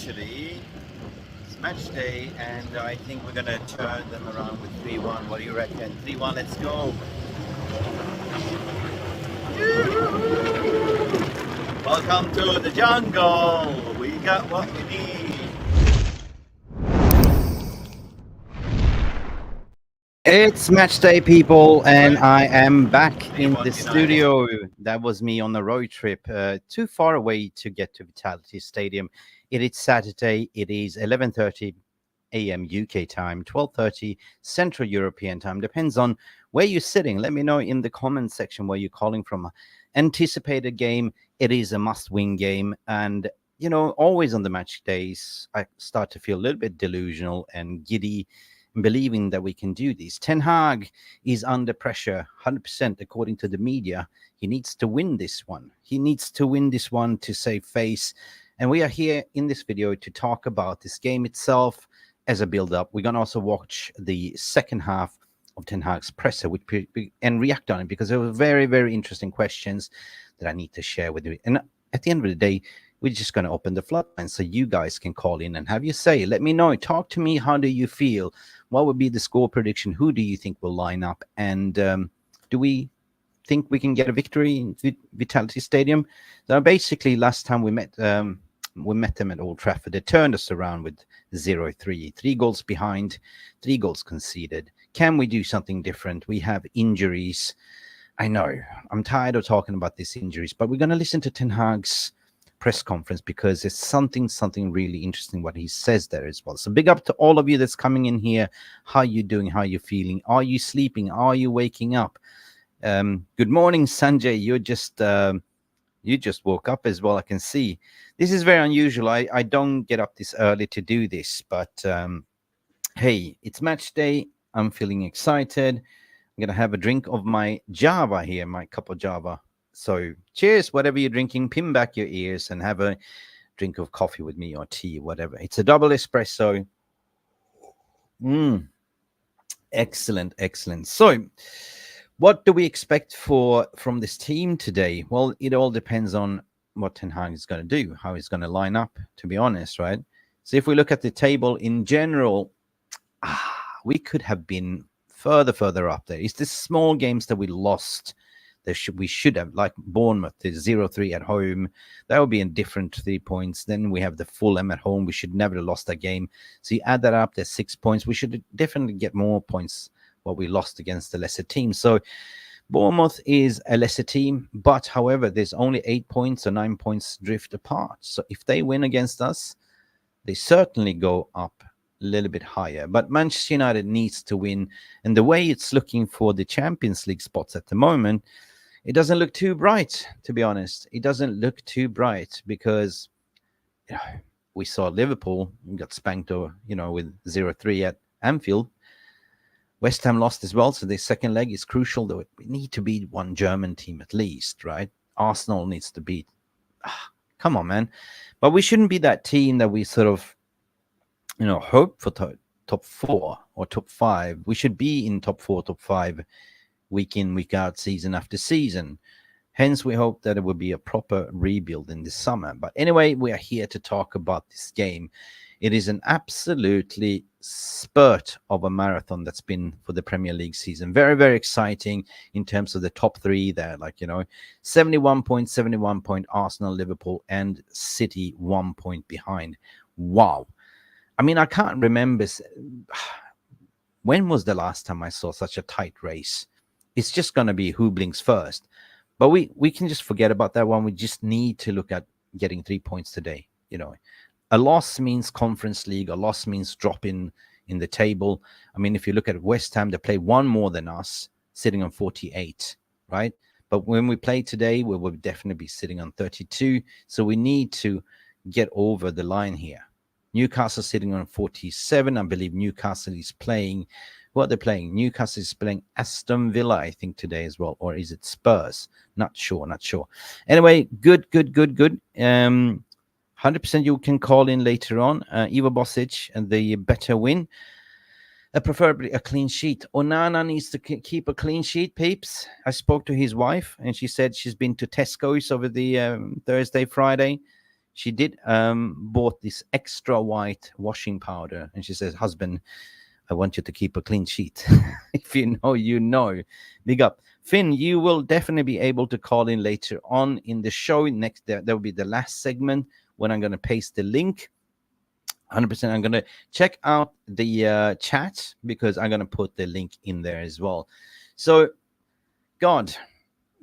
actually, it's match day, and I think we're going to turn them around with 3-1. What do you reckon? 3-1, let's go. Welcome to the jungle. We got what we need. It's match day, people, and I am back in the studio. That was me on a road trip, too far away to get to Vitality Stadium. It is Saturday. It is 11:30 a.m. UK time, 12:30 Central European time. Depends on where you're sitting. Let me know in the comment section where you're calling from. Anticipated game. It is a must-win game, and always on the match days, I start to feel a little bit delusional and giddy, believing that we can do this. Ten Hag is under pressure, 100% according to the media. He needs to win this one. He needs to win this one to save face. And we are here in this video to talk about this game itself as a build-up. We're going to also watch the second half of Ten Hag's presser and react on it, because there were very, very interesting questions that I need to share with you. And at the end of the day, we're just going to open the floodline so you guys can call in and have your say. Let me know. Talk to me. How do you feel? What would be the score prediction? Who do you think will line up? And do we think we can get a victory in Vitality Stadium? So basically, last time we met them at Old Trafford. They turned us around with 0-3. 3 goals behind, 3 goals conceded. Can we do something different? We have injuries. I know. I'm tired of talking about these injuries, but we're going to listen to Ten Hag's press conference, because it's something really interesting what he says there as well. So big up to all of you that's coming in here. How you doing? How you feeling? Are you sleeping? Are you waking up? Good morning, Sanjay. You just woke up as well. I can see. This is very unusual. I don't get up this early to do this, but hey, it's match day. I'm feeling excited. I'm gonna have a drink of my Java here, my cup of Java. So cheers, whatever you're drinking. Pin back your ears and have a drink of coffee with me, or tea, whatever. It's a double espresso. Excellent. So what do we expect from this team today? Well, it all depends on what Ten Hag is going to do, how he's going to line up, to be honest, right? So if we look at the table in general, we could have been further up there. It's the small games that we lost. We should have, like Bournemouth, the 0-3 at home. That would be a different 3 points. Then we have the Fulham at home. We should never have lost that game. So you add that up, there's 6 points. We should definitely get more points what we lost against the lesser team. So Bournemouth is a lesser team, but however, there's only 8 points or 9 points drift apart. So if they win against us, they certainly go up a little bit higher. But Manchester United needs to win. And the way it's looking for the Champions League spots at the moment, it doesn't look too bright, to be honest. It doesn't look too bright, because we saw Liverpool got spanked over, with 0-3 at Anfield. West Ham lost as well, so the second leg is crucial. Though we need to beat one German team at least, right? Arsenal needs to beat. Come on, man. But we shouldn't be that team that we sort of, hope for top 4 or top 5. We should be in top 4, top 5. Week in, week out, season after season. Hence, we hope that it will be a proper rebuild in the summer. But anyway, we are here to talk about this game. It is an absolutely spurt of a marathon that's been for the Premier League season. Very, very exciting in terms of the top 3 there. 71 points, Arsenal, Liverpool, and City 1 point behind. Wow. I mean, I can't remember. When was the last time I saw such a tight race? It's just going to be who blinks first. But we can just forget about that one. We just need to look at getting 3 points today. A loss means Conference League. A loss means drop in the table. I mean, if you look at West Ham, they play 1 more than us, sitting on 48, right? But when we play today, we will definitely be sitting on 32. So we need to get over the line here. Newcastle sitting on 47. I believe Newcastle is playing. What they're playing? Newcastle is playing Aston Villa, I think, today as well. Or is it Spurs? Not sure. Anyway, good. 100% you can call in later on. Ivo Bosic and the better win. Preferably a clean sheet. Onana needs to keep a clean sheet, peeps. I spoke to his wife, and she said she's been to Tesco's over the Thursday, Friday. she did bought this extra white washing powder, and she says, "Husband, I want you to keep a clean sheet." If you know, you know. Big up. Finn, you will definitely be able to call in later on in the show. Next, there will be the last segment when I'm going to paste the link. 100%. I'm going to check out the chat because I'm going to put the link in there as well. So, God,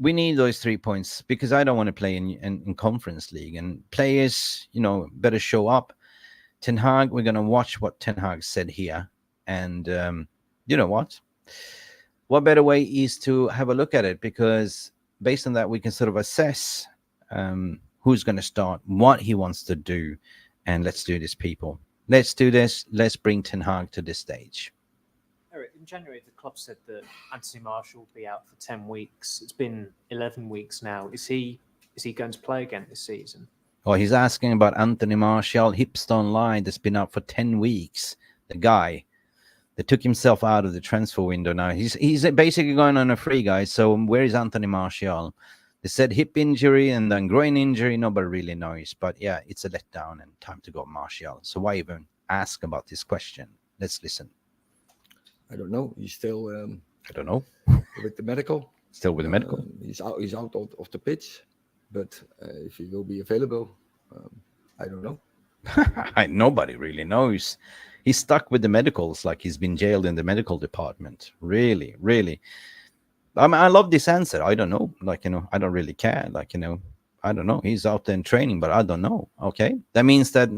we need those 3 points because I don't want to play in Conference League. And players, better show up. Ten Hag, we're going to watch what Ten Hag said here. And you know what? What better way is to have a look at it, because based on that, we can sort of assess who's going to start, what he wants to do. And let's do this, people. Let's do this. Let's bring Ten Hag to this stage. Eric, in January, the club said that Antony Martial will be out for 10 weeks. It's been 11 weeks now. Is he going to play again this season? Oh, he's asking about Antony Martial, Hipster Online, that's been out for 10 weeks. The guy that took himself out of the transfer window now. He's basically going on a free, guys. So where is Antony Martial? They said hip injury and then groin injury. Nobody really knows. But yeah, it's a letdown and time to go Martial. So why even ask about this question? Let's listen. I don't know. He's still I don't know. with the medical. Still with the medical. He's out of the pitch. But if he will be available, I don't know. Nobody really knows. He's stuck with the medicals, like he's been jailed in the medical department. Really, really. I mean, I love this answer. I don't know. I don't really care. I don't know. He's out there in training, but I don't know. Okay. That means that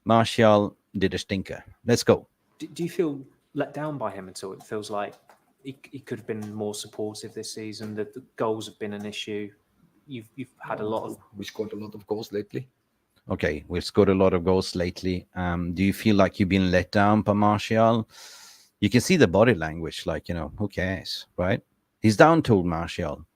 Martial did a stinker. Let's go. Do you feel let down by him at all? It feels like he could have been more supportive this season. The goals have been an issue. You've had a lot of... We scored a lot of goals lately. Okay, we've scored a lot of goals lately. Do you feel like you've been let down by Martial? You can see the body language, who cares, right? He's down-tooled, Martial.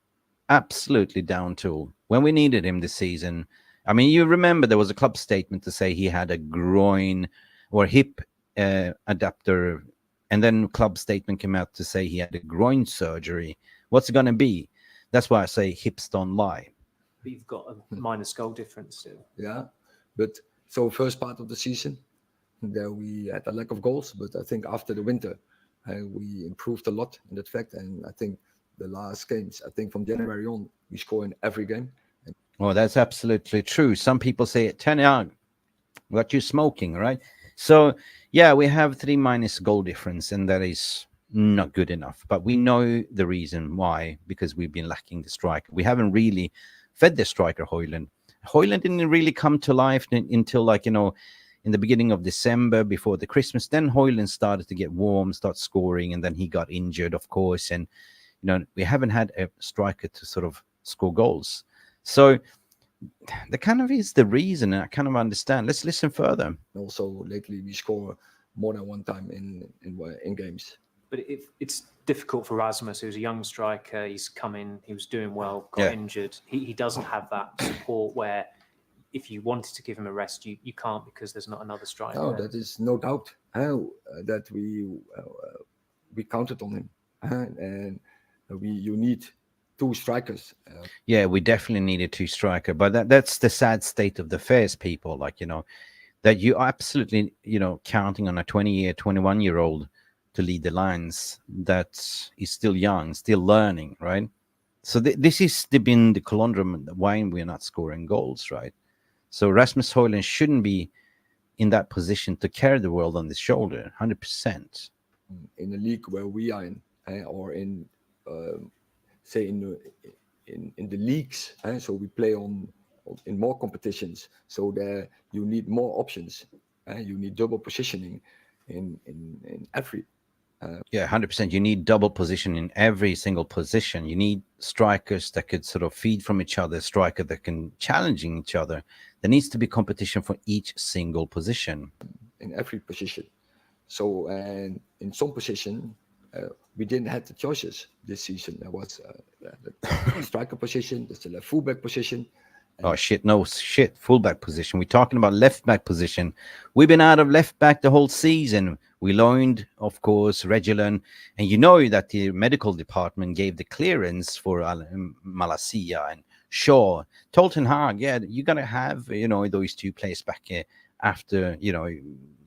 Absolutely down-tooled. When we needed him this season, I mean, you remember there was a club statement to say he had a groin or hip adapter, and then club statement came out to say he had a groin surgery. What's it going to be? That's why I say hips don't lie. But you've got a minus goal difference still. Yeah, but so first part of the season, there we had a lack of goals. But I think after the winter, we improved a lot in that fact. And I think the last games, I think from January on, we score in every game. Well, that's absolutely true. Some people say, Ten Hag, what you smoking, right? So, yeah, we have 3 minus goal difference, and that is not good enough. But we know the reason why, because we've been lacking the striker. We haven't really fed the striker, Højlund. Højlund didn't really come to life until, in the beginning of December, before the Christmas. Then Højlund started to get warm, start scoring, and then he got injured, of course. And, we haven't had a striker to sort of score goals. So that kind of is the reason, and I kind of understand. Let's listen further. Also, lately, we score more than one time in games. But it's difficult for Rasmus, who's a young striker. He's come in, he was doing well, got injured. He doesn't have that support where if you wanted to give him a rest, you can't, because there's not another striker. No, that is no doubt that we counted on him. And you need 2 strikers. Yeah, we definitely needed 2 strikers. But that's the sad state of the affairs, people. That you are absolutely, counting on a 21-year-old to lead the lines that is still young, still learning, right? So this is been the conundrum why we're not scoring goals, right? So Rasmus Højlund shouldn't be in that position to carry the world on his shoulder, 100%. In a league where we are in, or in, say, in the leagues, so we play in more competitions, so there you need more options. You need double positioning in every. Yeah, 100%. You need double position in every single position. You need strikers that could sort of feed from each other, striker that can challenging each other. There needs to be competition for each single position. In every position. So, and in some position, we didn't have the choices this season. There was the striker position, there's the left fullback position. Oh, shit. No, shit. Fullback position. We're talking about left back position. We've been out of left back the whole season. We loaned, of course, Regulon. And you know that the medical department gave the clearance for Malacia and Sure, Tolton Haag, yeah, you're gonna have those two players back here after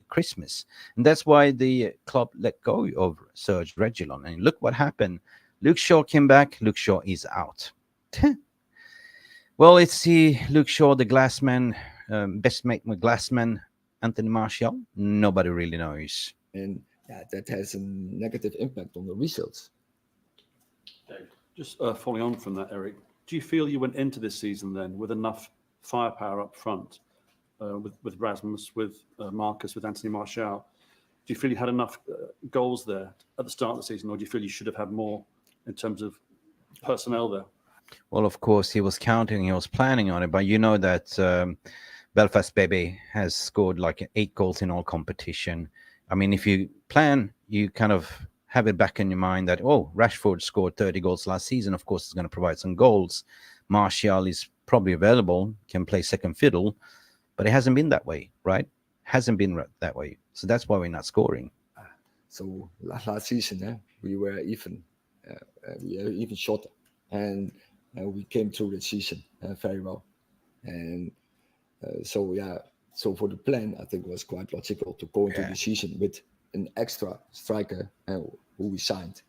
Christmas, and that's why the club let go of Serge Reguilon. And look what happened. Luke Shaw came back. Luke Shaw is out. Well, let's see. Luke Shaw, the Glassman, best mate with Glassman, Antony Martial. Nobody really knows. And yeah, that has a negative impact on the results. Just following on from that, Eric, do you feel you went into this season then with enough firepower up front, with Rasmus, with Marcus, with Antony Martial? Do you feel you had enough goals there at the start of the season, or do you feel you should have had more in terms of personnel there? Well, of course, he was counting, he was planning on it, but you know that Belfast Baby has scored like 8 goals in all competition. I mean, if you plan, you kind of have it back in your mind that, oh, Rashford scored 30 goals last season. Of course, he's going to provide some goals. Martial is probably available, can play second fiddle, but it hasn't been that way, right? Hasn't been that way. So that's why we're not scoring. So last season, we were even shorter, and we came through the season very well. And so for the plan, I think it was quite logical to go into the season with an extra striker who we signed.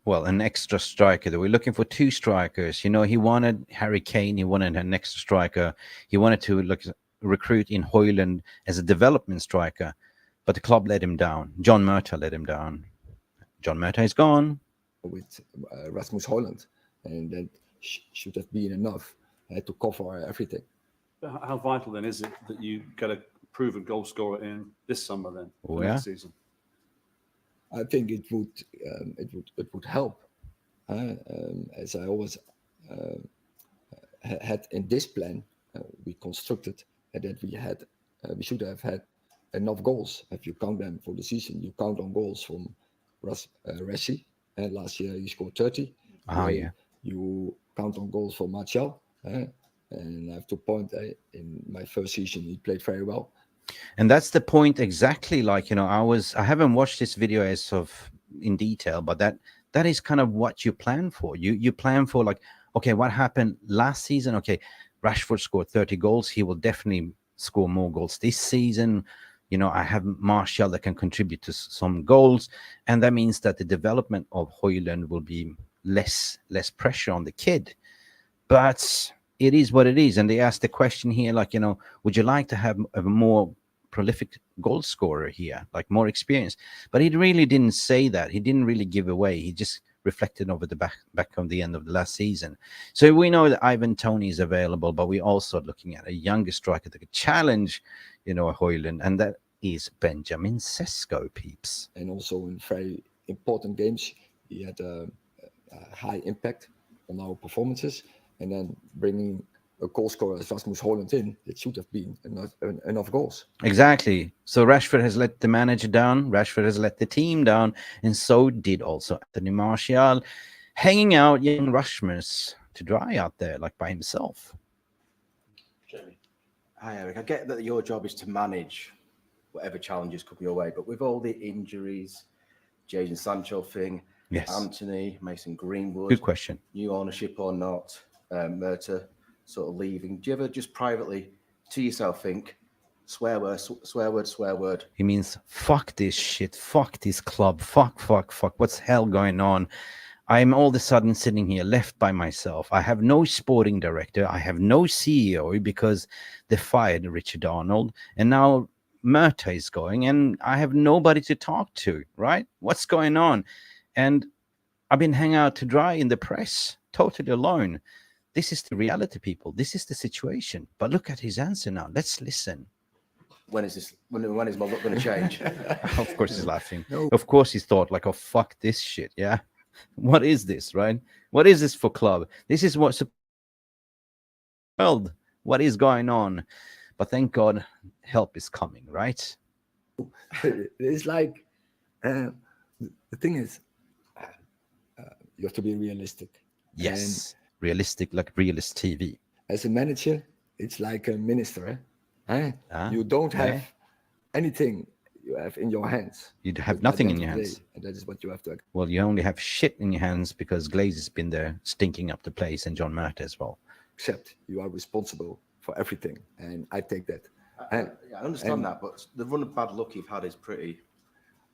Well, an extra striker. We're looking for 2 strikers. He wanted Harry Kane. He wanted an extra striker. He wanted to recruit in Højlund as a development striker, but the club let him down. John Murta let him down. John Murta is gone. With Rasmus Højlund, and that should have been enough to cover everything. How vital then is it that you get a proven goal scorer in this summer then for next season? I think it would help, as I always had in this plan. We constructed that we should have had enough goals. If you count them for the season, you count on goals from Rassi, and last year he scored 30. You count on goals from Martial, and I have to point in my first season he played very well. And that's the point exactly. I haven't watched this video as of in detail, but that is kind of what you plan for. You plan for okay, what happened last season? Okay, Rashford scored 30 goals. He will definitely score more goals this season. I have Martial that can contribute to some goals, and that means that the development of Højlund will be less pressure on the kid. But it is what it is. And they asked the question here, would you like to have a more prolific goal scorer here, more experience? But he really didn't say that. He didn't really give away. He just reflected over the back of the end of the last season. So we know that Ivan Toney is available, but we're also looking at a younger striker that could challenge, Højlund, and that is Benjamin Sesko, peeps. And also in very important games, he had a high impact on our performances. And then bringing a goal scorer as Rasmus Højlund in, it should have been enough goals. Exactly. So Rashford has let the manager down. Rashford has let the team down. And so did also Antony Martial, hanging out young Rasmus to dry out there by himself. Jamie. Hi, Eric. I get that your job is to manage whatever challenges come your way, but with all the injuries, Jadon Sancho thing, yes, Antony, Mason Greenwood, good question. New ownership or not, Murta sort of leaving. Do you ever just privately to yourself think, swear word? He means fuck this shit, fuck this club, fuck, what's hell going on? I'm all of a sudden sitting here left by myself. I have no sporting director. I have no CEO because they fired Richard Arnold. And now Murta is going and I have nobody to talk to, right? What's going on? And I've been hanging out to dry in the press, totally alone. This is the reality, people. This is the situation. But look at his answer now. Let's listen. When is my look going to change? Of course he's laughing. No. Of course he's thought oh, fuck this shit, yeah? What is this, right? What is this for club? This is what's world. What is going on? But thank God help is coming, right? It's the thing is, you have to be realistic. Yes, and realistic, like Realist TV. As a manager, it's like a minister. You don't have anything you have in your hands. You have nothing in your hands. And that is what you have to. Well, you only have shit in your hands because Glaze has been there stinking up the place and John Murta as well. accept you are responsible for everything, and I take that. I understand that, but the run of bad luck you've had is pretty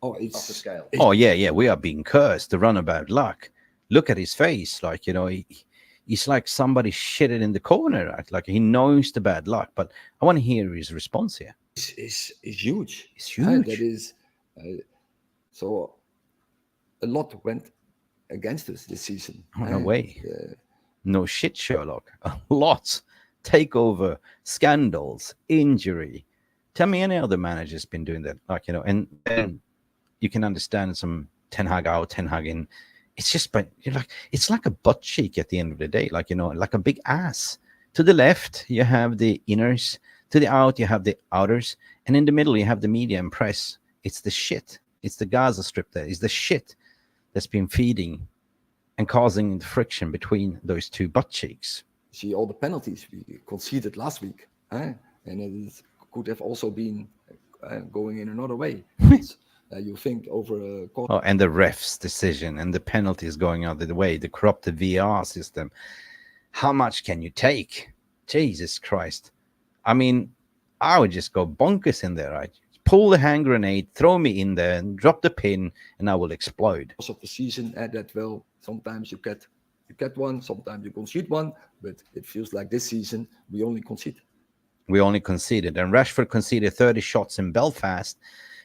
Oh, off the it's scale. Oh yeah, we are being cursed. The runabout luck. Look at his face, like he's like somebody shitted in the corner, right? Like he knows the bad luck. But I want to hear his response here. is huge. It's huge. That is so. A lot went against us this season. Oh, no way. No shit, Sherlock. A lot. Takeover, scandals, injury. Tell me any other manager's been doing that. Like, and then you can understand some Ten Hag out, Ten Hag in. It's just, but you're like, it's like a butt cheek at the end of the day. Like, like a big ass. To the left, you have the inners. To the out, you have the outers. And in the middle, you have the media and press. It's the shit. It's the Gaza Strip there. It's the shit that's been feeding and causing the friction between those two butt cheeks. See all the penalties we conceded last week, and it could have also been going in another way. You think over a quarter. Oh, and the ref's decision and the penalties going out of the way, the corrupted VAR system. How much can you take? Jesus Christ. I mean, I would just go bonkers in there, right? Pull the hand grenade, throw me in there, and drop the pin, and I will explode. Of the season, that well, sometimes you get one, sometimes you concede one, but it feels like this season we only concede. We only conceded, and Rashford conceded 30 shots in Belfast,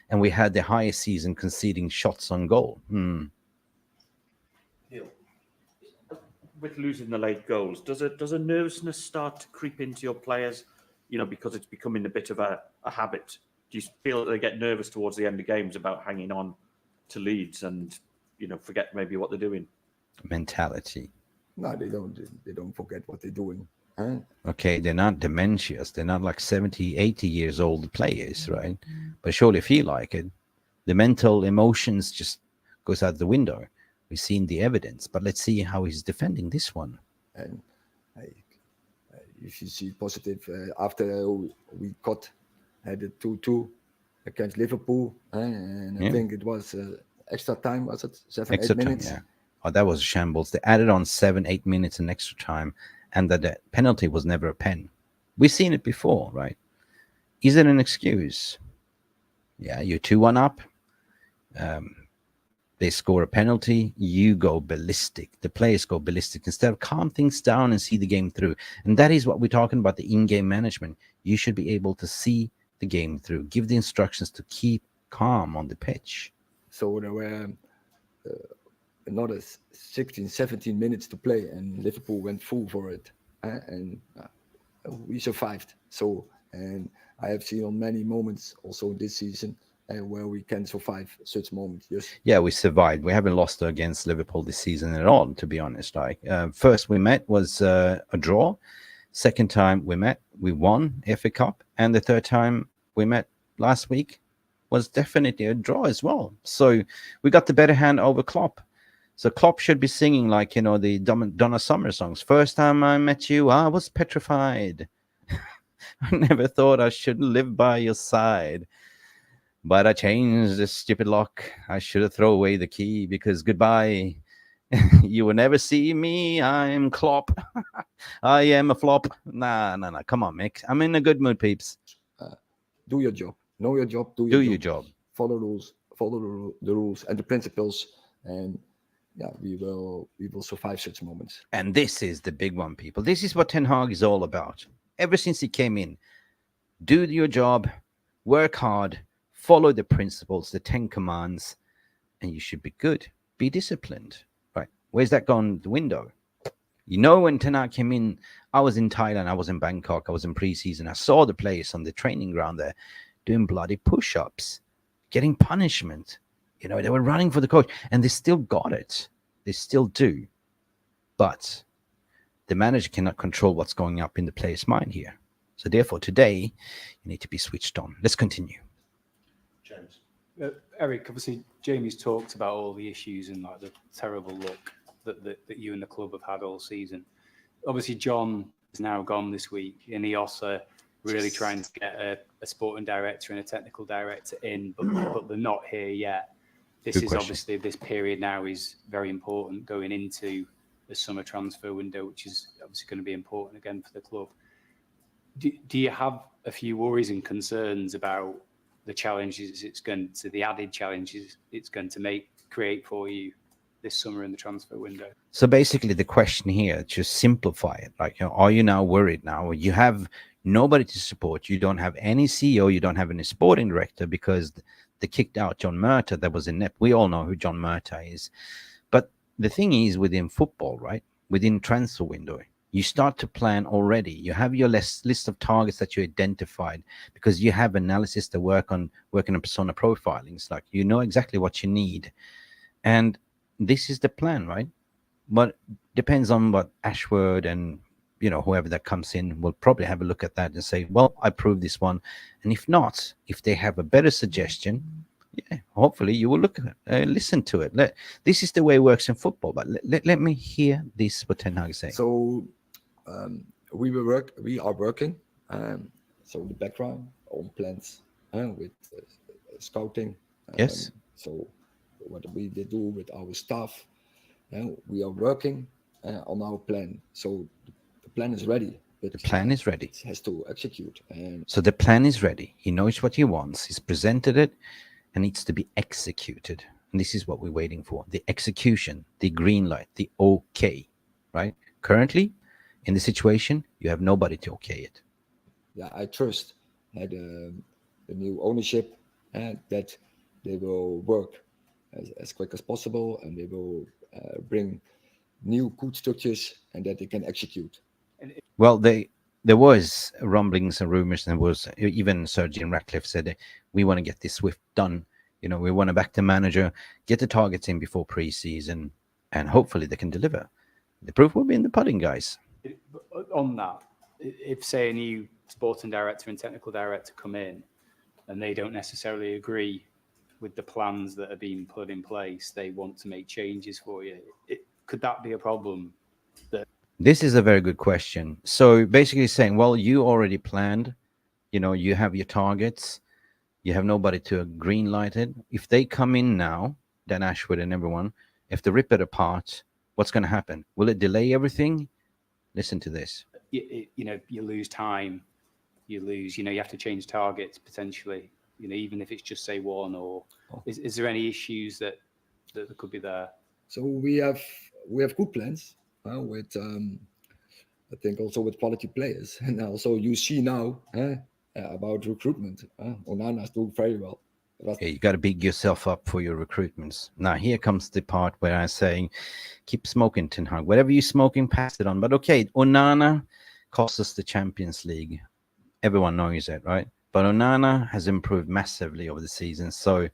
and we had the highest season conceding shots on goal. With losing the late goals, does a nervousness start to creep into your players? Because it's becoming a bit of a habit. Do you feel that they get nervous towards the end of games about hanging on to leads and forget maybe what they're doing? Mentality. No, they don't forget what they're doing. Okay, they're not dementious. They're not like 70, 80 years old players, right? But surely feel like it. The mental emotions just goes out the window. We've seen the evidence, but let's see how he's defending this one. And if you see positive, after we got the 2-2 against Liverpool, and I think it was extra time, was it? 7-8 minutes? Time, yeah. Oh, that was a shambles. They added on 7-8 minutes in extra time, and that the penalty was never a pen. We've seen it before, right? Is it an excuse? Yeah, you're 2-1 up. They score a penalty, you go ballistic. The players go ballistic. Instead of calm things down and see the game through. And that is what we're talking about, the in-game management. You should be able to see the game through. Give the instructions to keep calm on the pitch. So there were another 16, 17 minutes to play, and Liverpool went full for it. And we survived. So, and I have seen on many moments also this season, where we can survive such moments. Yes. Yeah, we survived. We haven't lost against Liverpool this season at all, to be honest. Like first we met was a draw. Second time we met, we won FA Cup, and the third time we met last week was definitely a draw as well. So we got the better hand over Klopp. So Klopp should be singing like the Donna Summer songs. First time I met you, I was petrified. I never thought I should live by your side. But I changed the stupid lock. I should have thrown away the key because goodbye. You will never see me. I'm Klopp. I am a flop. Nah. Come on, Mick. I'm in a good mood, peeps. Do your job. Know your job. Do your job. Follow rules. Follow the rules and the principles. And yeah, we will survive such moments. And this is the big one, people. This is what Ten Hag is all about. Ever since he came in, do your job, work hard, follow the principles, the 10 commands, and you should be good. Be disciplined. Right. Where's that gone the window? When Ten Hag came in, I was in Thailand, I was in Bangkok, I was in preseason. I saw the players on the training ground there doing bloody push-ups, getting punishment. They were running for the coach, and they still got it. They still do. But the manager cannot control what's going up in the player's mind here. So therefore, today, you need to be switched on. Let's continue. James. Eric, obviously, Jamie's talked about all the issues and like the terrible luck that you and the club have had all season. Obviously, John is now gone this week, and Eos are really trying to get a sporting director and a technical director in, but they're not here yet. This is obviously, this period now is very important going into the summer transfer window, which is obviously going to be important again for the club. Do you have a few worries and concerns about the challenges the added challenges it's going to create for you this summer in the transfer window? So basically, the question here, just simplify it. Like, are you now worried now? You have nobody to support. You don't have any CEO. You don't have any sporting director because they kicked out John Murtagh. That was inept. We all know who John Murtagh is. But the thing is, within football, right? Within transfer window, you start to plan already. You have your list of targets that you identified because you have analysis to working on persona profiling. It's like you know exactly what you need, and this is the plan, right? But depends on what Ashford and whoever that comes in will probably have a look at that and say, well, I approve this one, and if not, if they have a better suggestion, yeah, hopefully you will listen to it. This is the way it works in football. But let me hear this what Ten Hag saying. So we are working. So the background on plans with scouting. Yes. So what we do with our staff, we are working on our plan. So the plan is ready. But The plan is ready. it has to execute. And So the plan is ready. He knows what he wants. He's presented it and needs to be executed. And this is what we're waiting for. The execution, the green light, the okay, right? Currently, in the situation, you have nobody to okay it. yeah, I trust the new ownership and that they will work as quick as possible, and they will bring new good structures and that they can execute. Well, there was rumblings and rumors, and was even Sir Jim Ratcliffe said, we want to get this swift done. We want to back the manager, get the targets in before pre-season, and hopefully they can deliver. The proof will be in the pudding, guys. On that, if say a new sporting director and technical director come in and they don't necessarily agree with the plans that are being put in place, they want to make changes for you, could that be a problem? This is a very good question. So basically saying, well, you already planned, you have your targets, you have nobody to green light it. If they come in now, Dan Ashford and everyone, if they rip it apart, what's going to happen? Will it delay everything? Listen to this. You lose time, you have to change targets potentially, even if it's just say one, or is there any issues that could be there? So we have good plans with I think also with quality players, and also you see now about recruitment. Onana is doing very well. Yeah, you got to big yourself up for your recruitments. Now here comes the part where I'm saying, keep smoking, Ten Hag. Whatever you're smoking, pass it on. But okay, Onana cost us the Champions League. Everyone knows that, right? But Onana has improved massively over the season. So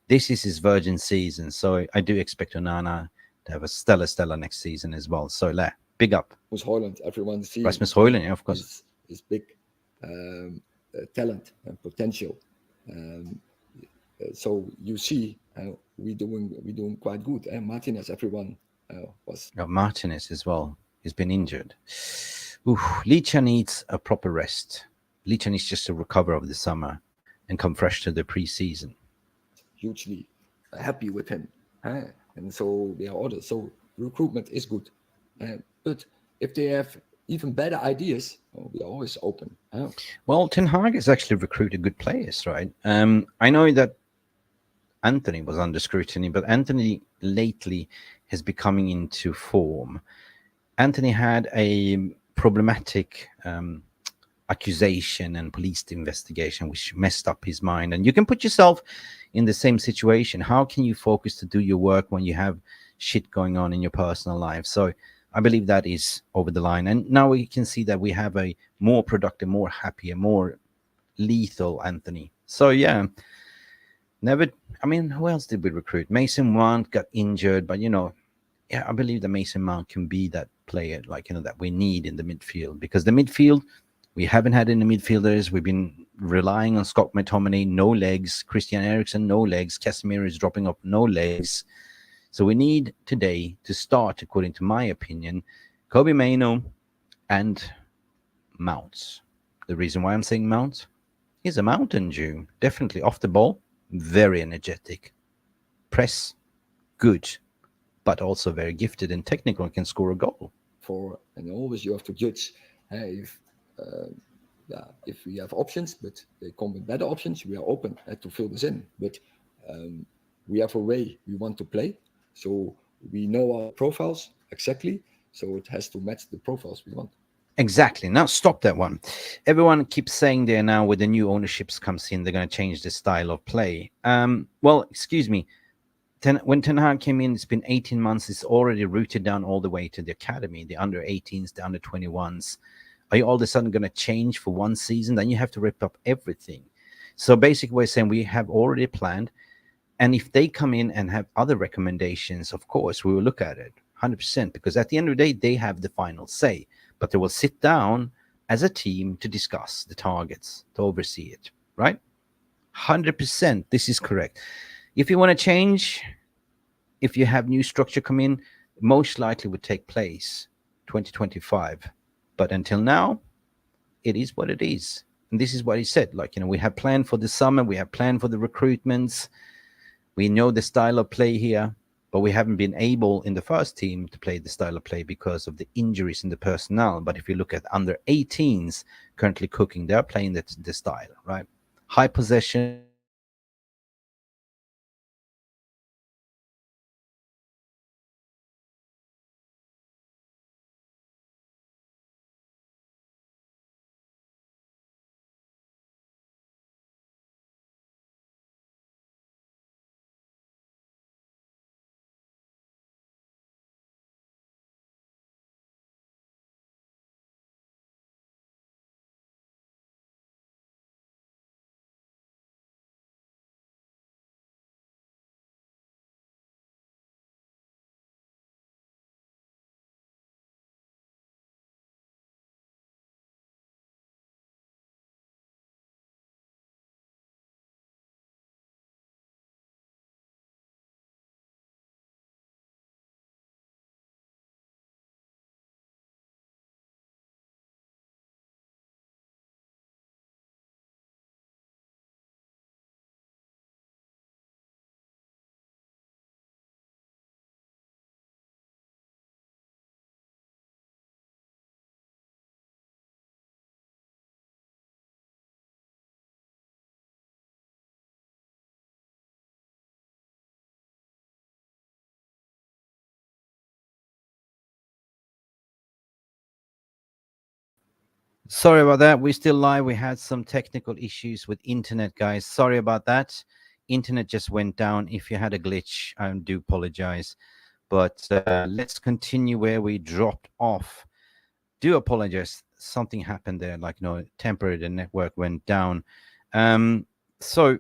this is his virgin season. So I do expect Onana to have a stellar next season as well. So big up. Rasmus Højlund, everyone sees Rasmus Højlund, yeah, of course. Is big talent and potential. So you see, we doing quite good. And Martinez, everyone was. Martinez as well. He's been injured. Licha needs a proper rest. Licha needs just to recover over the summer and come fresh to the pre-season. Hugely happy with him, and so they are others. So recruitment is good, but if they have even better ideas, we are always open. Well, Ten Hag has actually recruited good players, right? I know that Antony was under scrutiny, but Antony lately has been coming into form. Antony had a problematic accusation and police investigation, which messed up his mind. And you can put yourself in the same situation. How can you focus to do your work when you have shit going on in your personal life? So I believe that is over the line. And now we can see that we have a more productive, more happier, more lethal Antony. So yeah, who else did we recruit? Mason Mount got injured, but I believe that Mason Mount can be that player, that we need in the midfield, because the midfield, we haven't had any midfielders. We've been relying on Scott McTominay, no legs. Christian Eriksen, no legs. Casemiro is dropping off, no legs. So we need today to start, according to my opinion, Kobe Mainoo and Mount. The reason why I'm saying Mount, he's a Mountain Dew. Definitely off the ball, very energetic. Press, good. but also very gifted and technical and can score a goal. And always you have to judge if we have options, but they come with better options, we are open to fill this in. But we have a way we want to play, so we know our profiles exactly, so it has to match the profiles we want. Exactly. Now stop that one. Everyone keeps saying there now with the new ownerships comes in, they're going to change the style of play. Well, excuse me. When Ten Hag came in, it's been 18 months. It's already rooted down all the way to the academy, the under 18s, the under 21s. Are you all of a sudden going to change for one season? Then you have to rip up everything. So basically, we're saying we have already planned. And if they come in and have other recommendations, of course, we will look at it 100%, because at the end of the day, they have the final say. But they will sit down as a team to discuss the targets, to oversee it, right? 100%. This is correct. If you want to change, if you have new structure come in, most likely would take place 2025. But until now, it is what it is. And this is what he said. Like, we have planned for the summer. We have planned for the recruitments. We know the style of play here, but we haven't been able in the first team to play the style of play because of the injuries in the personnel. But if you look at under 18s currently cooking, they're playing the style, right? High possession. Sorry about that. We're still live. We had some technical issues with internet, guys. Sorry about that. Internet just went down. If you had a glitch, I do apologize. But let's continue where we dropped off. Do apologize. Something happened there, like, temporarily the network went down. So,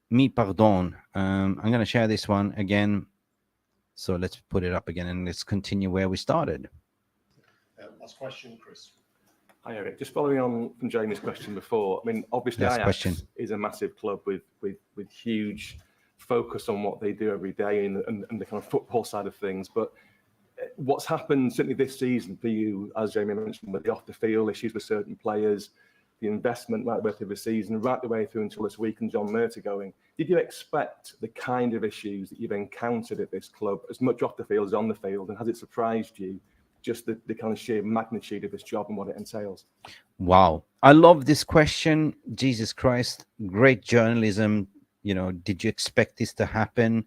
mi pardon. I'm going to share this one again. So let's put it up again and let's continue where we started. Last question, Chris. Hi, Eric. Just following on from Jamie's question before. I mean, obviously, Ajax is a massive club with huge focus on what they do every day and the kind of football side of things. But what's happened certainly this season for you, as Jamie mentioned, with the off-the-field issues with certain players, the investment right the way through the season, right the way through until this week and John Murta going, did you expect the kind of issues that you've encountered at this club as much off the field as on the field? And has it surprised you, just the kind of sheer magnitude of this job and what it entails? Wow. I love this question. Jesus Christ. Great journalism. Did you expect this to happen?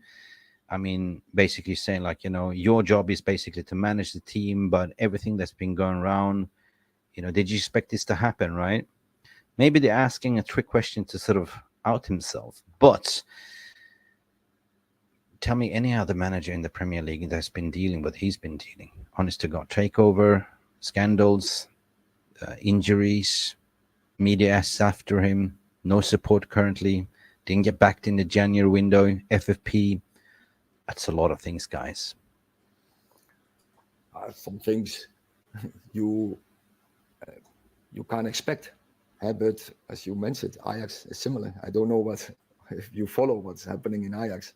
I mean, basically saying like, your job is basically to manage the team, but everything that's been going around, did you expect this to happen, right? Maybe they're asking a trick question to sort of out himself. But tell me any other manager in the Premier League that's been dealing with he's been dealing. Honest to God, takeover, scandals, injuries, media asks after him, no support currently, didn't get backed in the January window, FFP. That's a lot of things, guys. Some things you can't expect. But as you mentioned, Ajax is similar. I don't know if you follow what's happening in Ajax.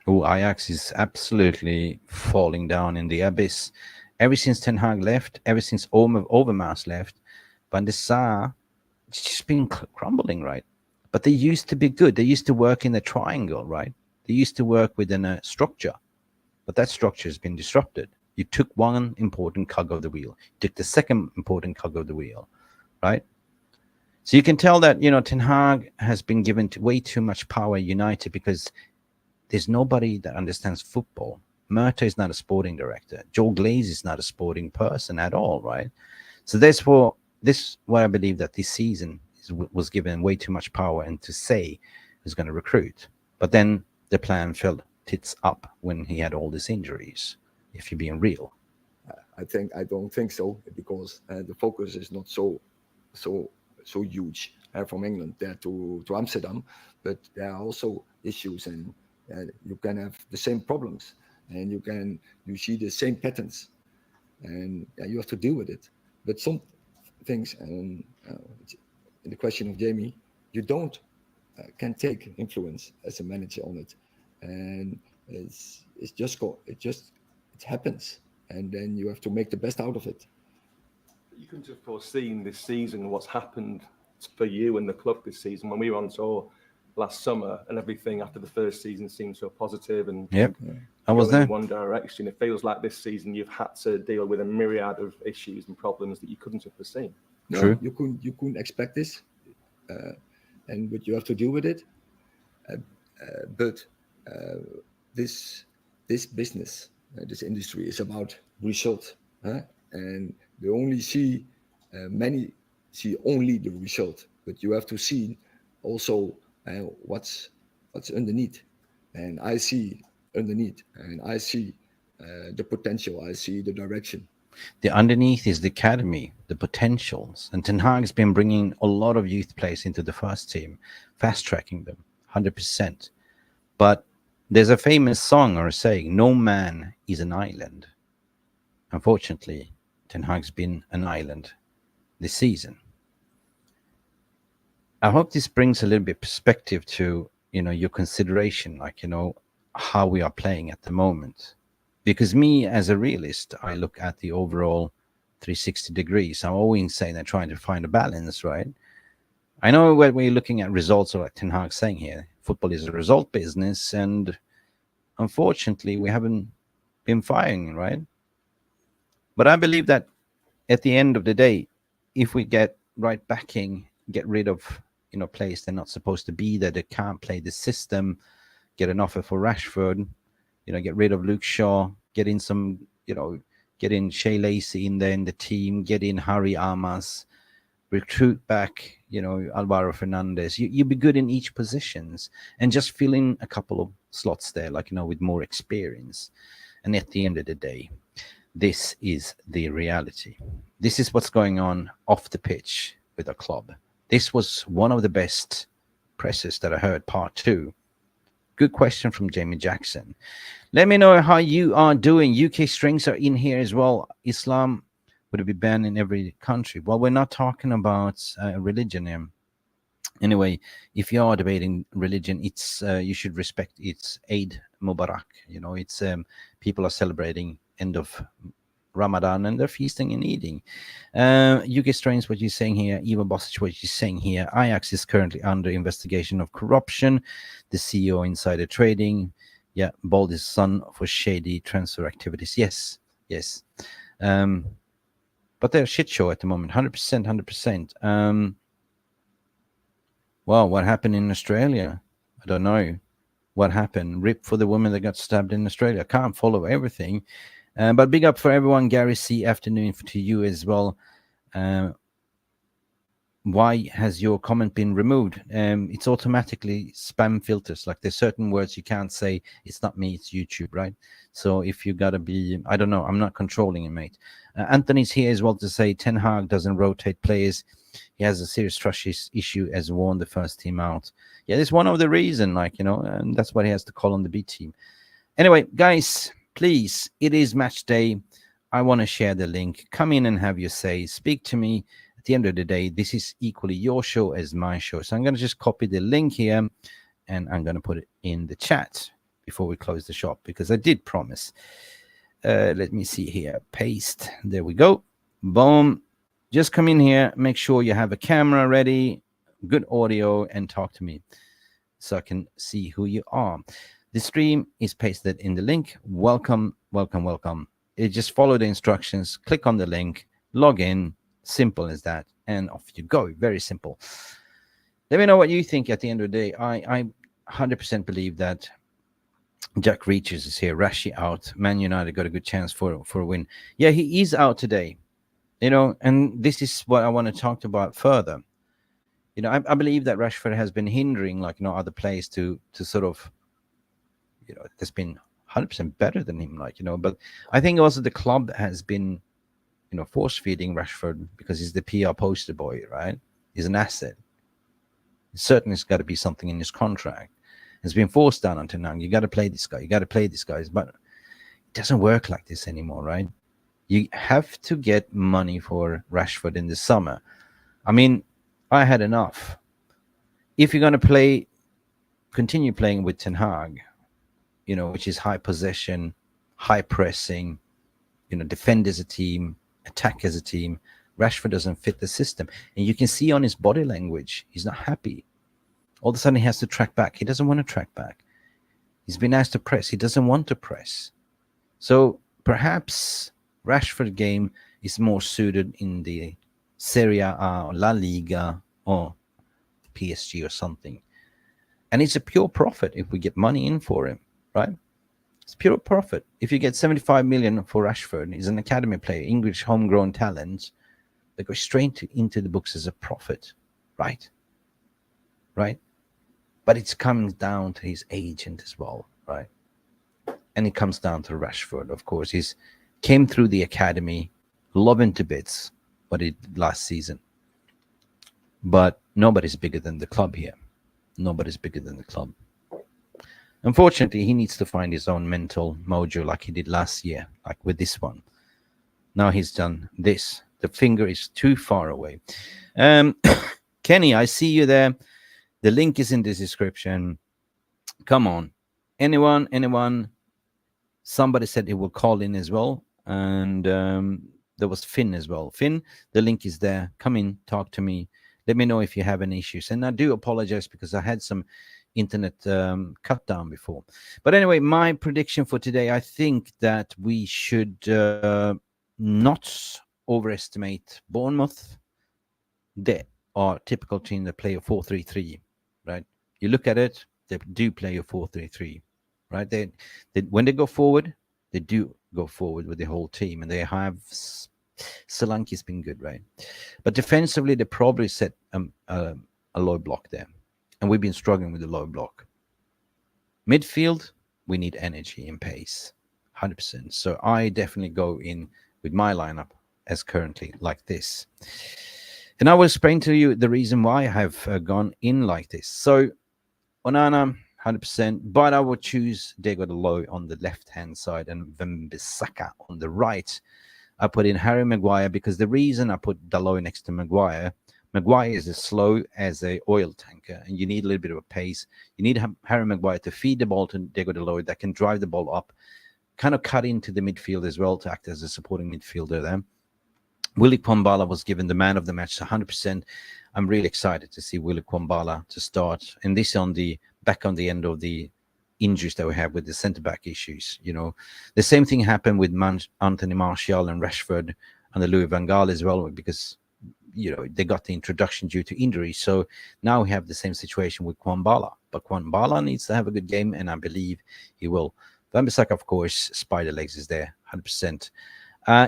Ajax is absolutely falling down in the abyss. Ever since Ten Hag left, ever since Overmars left, Van der Sar, it's just been crumbling, right? But they used to be good. They used to work in the triangle, right? They used to work within a structure, but that structure has been disrupted. You took one important cog of the wheel, you took the second important cog of the wheel, right? So you can tell that, Ten Hag has been given way too much power at United because there's nobody that understands football. Murta is not a sporting director. Joe Glaze is not a sporting person at all, right? So therefore, what I believe that this season was given way too much power and to say who's going to recruit. But then the plan fell tits up when he had all these injuries, if you're being real. I don't think so, because the focus is not so huge from England there to Amsterdam, but there are also issues, and you can have the same problems, and you see the same patterns, and you have to deal with it. But some things, in the question of Jamie, you don't can take influence as a manager on it, and it happens, and then you have to make the best out of it. You couldn't have foreseen this season what's happened for you and the club this season. When we were on tour last summer and everything after the first season seemed so positive and I was there in one direction, it feels like this season you've had to deal with a myriad of issues and problems that you couldn't have foreseen. True. You couldn't expect this, but you have to deal with it. But this business, this industry is about result, and they only see many see only the result, but you have to see also what's underneath. And I see underneath, and I see the potential. I see the direction. The underneath is the academy, the potentials. And Ten Hag's been bringing a lot of youth players into the first team, fast-tracking them, 100%. But there's a famous song or a saying, no man is an island. Unfortunately, Ten Hag's been an island this season. I hope this brings a little bit perspective to, your consideration, how we are playing at the moment. Because me, as a realist, I look at the overall 360 degrees. I'm always saying that trying to find a balance, right? I know when we're looking at results, or like Ten Hag saying here, football is a result business, and unfortunately, we haven't been firing, right? But I believe that at the end of the day, if we get right backing, get rid of players they're not supposed to be there, they can't play the system, get an offer for Rashford, get rid of Luke Shaw, get in some, get in Shea Lacey in there in the team, get in Harry Amas, recruit back, Alvaro Fernandez. You'll be good in each positions and just fill in a couple of slots there, with more experience. And at the end of the day, this is the reality. This is what's going on off the pitch with a club. This was one of the best presses that I heard, part 2. Good question from Jamie Jackson. Let me know how you are doing. UK strings are in here as well. Islam would be banned in every country. Well, we're not talking about religion here. Anyway, if you are debating religion, it's you should respect its Eid Mubarak. It's people are celebrating end of Ramadan and they're feasting and eating. UK Strains, what you're saying here. Ivan Bosic, what you're saying here. Ajax is currently under investigation of corruption. The CEO insider trading. Yeah, Baldy's son for shady transfer activities. Yes. But they're a shit show at the moment. 100%. Well, what happened in Australia? I don't know. What happened? Rip for the woman that got stabbed in Australia. I can't follow everything. But big up for everyone. Gary C. Afternoon to you as well. Why has your comment been removed? It's automatically spam filters. Like there's certain words you can't say. It's not me, it's YouTube, right? So if you gotta be, I don't know, I'm not controlling it, mate. Antony's here as well to say Ten Hag doesn't rotate players. He has a serious trust issue, as worn the first team out. Yeah, that's one of the reason, and that's why he has to call on the B team. Anyway, guys, please, it is match day. I want to share the link. Come in and have your say. Speak to me. At the end of the day, this is equally your show as my show. So I'm going to just copy the link here and I'm going to put it in the chat before we close the shop because I did promise. Let me see here. Paste. There we go. Boom. Just come in here. Make sure you have a camera ready, good audio, and talk to me so I can see who you are. The stream is pasted in the link. Welcome, welcome, welcome. You just follow the instructions, click on the link, log in. Simple as that. And off you go. Very simple. Let me know what you think at the end of the day. I 100% believe that Jack Reachers is here. Rashi out. Man United got a good chance for a win. Yeah, he is out today. And this is what I want to talk about further. I believe that Rashford has been hindering, other players to sort of, that's been 100% better than him, But I think also the club has been, force feeding Rashford because he's the PR poster boy, right? He's an asset. Certainly, it's got to be something in his contract. It's been forced down on Tenang. You got to play this guy. You got to play this guy. But it doesn't work like this anymore, right? You have to get money for Rashford in the summer. I mean, I had enough. If you're going to continue playing with Ten Hag, which is high possession, high pressing, defend as a team, attack as a team, Rashford doesn't fit the system. And you can see on his body language, he's not happy. All of a sudden, he has to track back. He doesn't want to track back. He's been asked to press. He doesn't want to press. So perhaps Rashford game is more suited in the Serie A or La Liga or PSG or something. And it's a pure profit if we get money in for him, right? It's pure profit. If you get 75 million for Rashford, he's an academy player, English homegrown talent, they go straight into the books as a profit, right? Right? But it's coming down to his agent as well, right? And it comes down to Rashford, of course. He's came through the academy, loving to bits, what he did last season. But nobody's bigger than the club here. Nobody's bigger than the club. Unfortunately, he needs to find his own mental mojo like he did last year, like with this one. Now he's done this. The finger is too far away. Kenny, I see you there. The link is in the description. Come on. Anyone? Somebody said it will call in as well. And there was Finn as well. Finn, the link is there. Come in, talk to me. Let me know if you have any issues. And I do apologize because I had some internet cut down before. But anyway, my prediction for today, I think that we should not overestimate Bournemouth. They are typical team that play a 4-3-3, right? You look at it, they do play a 4-3-3, right? They when they go forward, they do go forward with the whole team, and they have Solanke's been good, right? But defensively, they probably set a low block there, and we've been struggling with the low block. Midfield, we need energy and pace, 100%. So I definitely go in with my lineup as currently like this. And I will explain to you the reason why I have gone in like this. So Onana, 100%, but I will choose Diego Dalot on the left-hand side and Wan-Bissaka on the right. I put in Harry Maguire because the reason I put Dalot next to Maguire is as slow as an oil tanker, and you need a little bit of a pace. You need Harry Maguire to feed the ball to Diego Dalot that can drive the ball up, kind of cut into the midfield as well to act as a supporting midfielder there. Willy Kwambala was given the man of the match, 100%. I'm really excited to see Willy Kwambala to start. And this back on the end of the injuries that we have with the centre-back issues. The same thing happened with Antony Martial and Rashford and the Louis van Gaal as well, because, they got the introduction due to injury. So now we have the same situation with Kwambala. But Kwambala needs to have a good game, and I believe he will. Wan-Bissaka, of course, spider legs is there, 100%.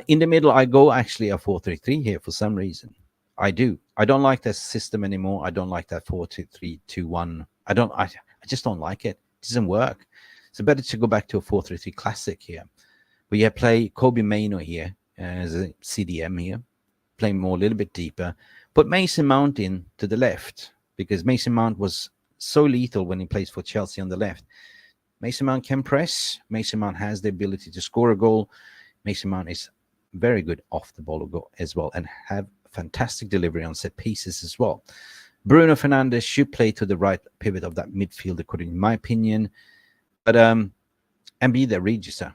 In the middle, I go actually a 4-3-3 here for some reason. I do. I don't like that system anymore. I don't like that 4-2-3-2-1. I just don't like it. It doesn't work. So better to go back to a 4-3-3 classic here. We play Kobe Mainoo here as a CDM here, playing more a little bit deeper. Put Mason Mount in to the left because Mason Mount was so lethal when he plays for Chelsea on the left. Mason Mount can press. Mason Mount has the ability to score a goal. Mason Mount is very good off the ball as well and have fantastic delivery on set pieces as well. Bruno Fernandes should play to the right pivot of that midfield, according to my opinion. But and be the register.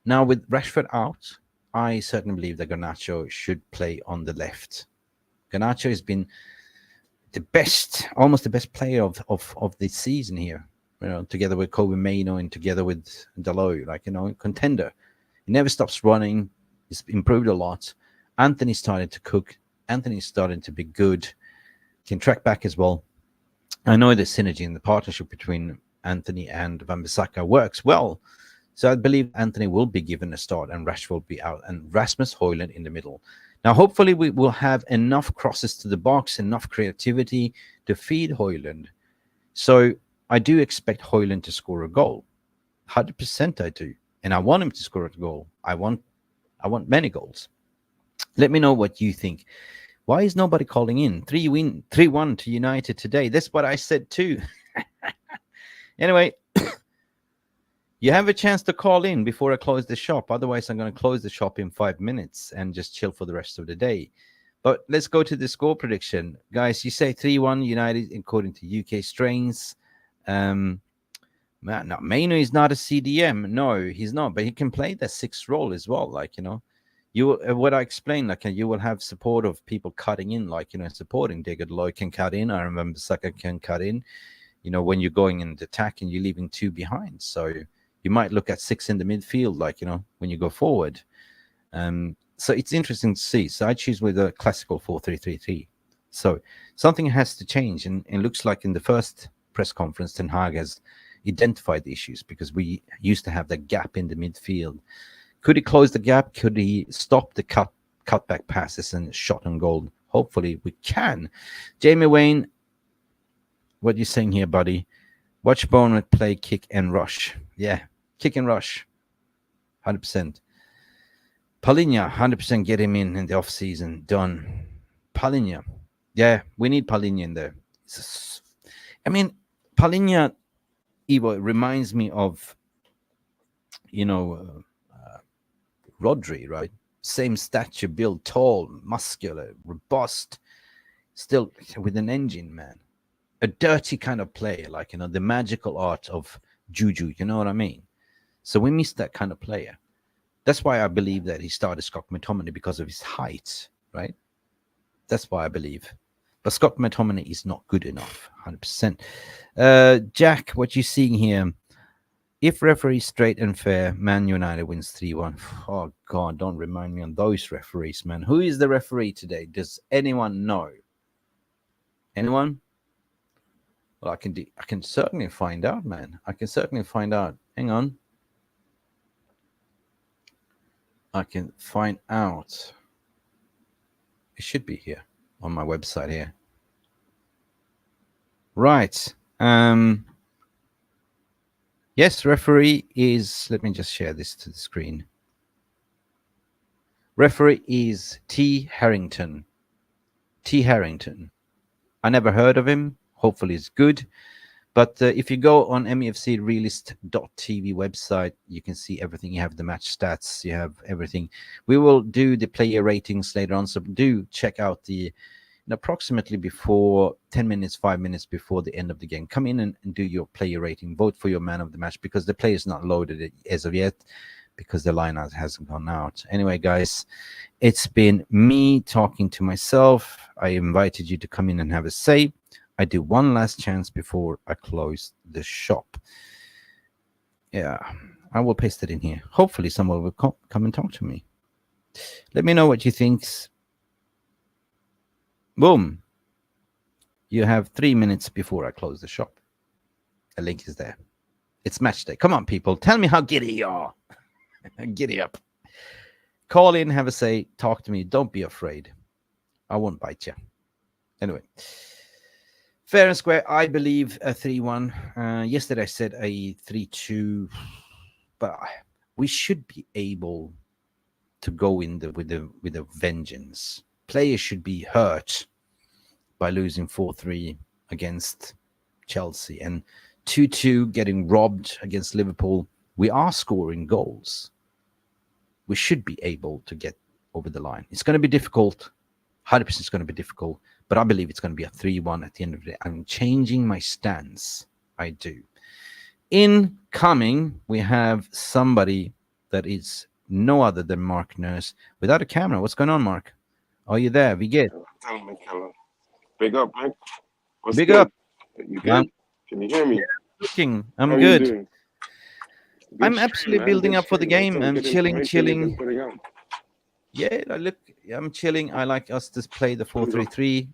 Now with Rashford out, I certainly believe that Garnacho should play on the left. Garnacho has been the best, almost the best player of this season here. you know, together with Kobe Maino and together with Dalot, like, you know, contender. He never stops running. He's improved a lot. Antony's starting to cook. Antony's starting to be good. Can track back as well. I know the synergy and the partnership between Antony and Wan-Bissaka works well. So I believe Antony will be given a start and Rashford will be out and Rasmus Højlund in the middle. Now, hopefully we will have enough crosses to the box, enough creativity to feed Højlund. So I do expect Højlund to score a goal. 100% I do. And I want him to score a goal. I want many goals. Let me know what you think. Why is nobody calling in? 3-1 to United today. That's what I said too. Anyway, you have a chance to call in before I close the shop. Otherwise, I'm going to close the shop in 5 minutes and just chill for the rest of the day. But let's go to the score prediction. Guys, you say 3-1 United according to UK strains. No, Maino is not a CDM. No, he's not. But he can play that 6th role as well. Like, you know, what I explained, like, you will have support of people cutting in, like, you know, supporting. David Loy can cut in. I remember Saka can cut in. You know, when you're going in the attack and you're leaving 2 behind. So you might look at 6 in the midfield, like, you know, when you go forward. So it's interesting to see. So I choose with a classical 4-3-3-3. So something has to change. And it looks like in the first press conference, Ten Hag has identified the issues because we used to have that gap in the midfield. Could he close the gap? Could he stop the cutback passes and shot on goal? Hopefully we can. Jamie Wayne, what are you saying here, buddy? Watch Bournemouth play kick and rush. Yeah, kick and rush. 100%. Palinha, 100% get him in the off-season. Done. Palinha. Yeah, we need Palinha in there. I mean, Palinha, Ivo, reminds me of, you know, Rodri, right? Same stature, build, tall, muscular, robust, still with an engine, man. A dirty kind of player, like, you know, the magical art of Juju, you know what I mean? So we miss that kind of player. That's why I believe that he started Scott McTominay, because of his height, right? That's why I believe. But Scott McTominay is not good enough, 100%. Jack, what you seeing here? If referee straight and fair, Man United wins 3-1. Oh, God, don't remind me on those referees, man. Who is the referee today? Does anyone know? Anyone? Well, I can certainly find out, man. I can certainly find out. Hang on. I can find out. It should be here on my website here. Right. Yes, referee is, let me just share this to the screen. Referee is T. Harrington. T. Harrington. I never heard of him. Hopefully it's good. But if you go on Mufc Realist TV website, you can see everything. You have the match stats. You have everything. We will do the player ratings later on. So do check out the approximately before 10 minutes, 5 minutes before the end of the game. Come in and do your player rating. Vote for your man of the match because the player is not loaded as of yet because the lineup hasn't gone out. Anyway, guys, it's been me talking to myself. I invited you to come in and have a say. I do one last chance before I close the shop. Yeah, I will paste it in here. Hopefully someone will come and talk to me. Let me know what you think. Boom. You have 3 minutes before I close the shop. A link is there. It's match day. Come on, people. Tell me how giddy you are. Giddy up. Call in, have a say, talk to me. Don't be afraid. I won't bite you. Anyway. Fair and square, I believe a 3-1. Yesterday I said a 3-2. But we should be able to go in with a vengeance. Players should be hurt by losing 4-3 against Chelsea and 2-2 getting robbed against Liverpool. We are scoring goals. We should be able to get over the line. It's going to be difficult. 100% it's going to be difficult. But I believe it's going to be a 3-1 at the end of the day. I'm changing my stance. I do. Incoming, we have somebody that is no other than Mark Nurse without a camera. What's going on, Mark? Are you there? We get. Big up, man. What's Big good? up. You good? Can you hear me? looking? How I'm are you good. doing? I'm Good absolutely stream, man. building Good up for the stream. That's game. some I'm good chilling, information you've been chilling. putting out. Yeah, I'm chilling. I like us to play the 4-3-3,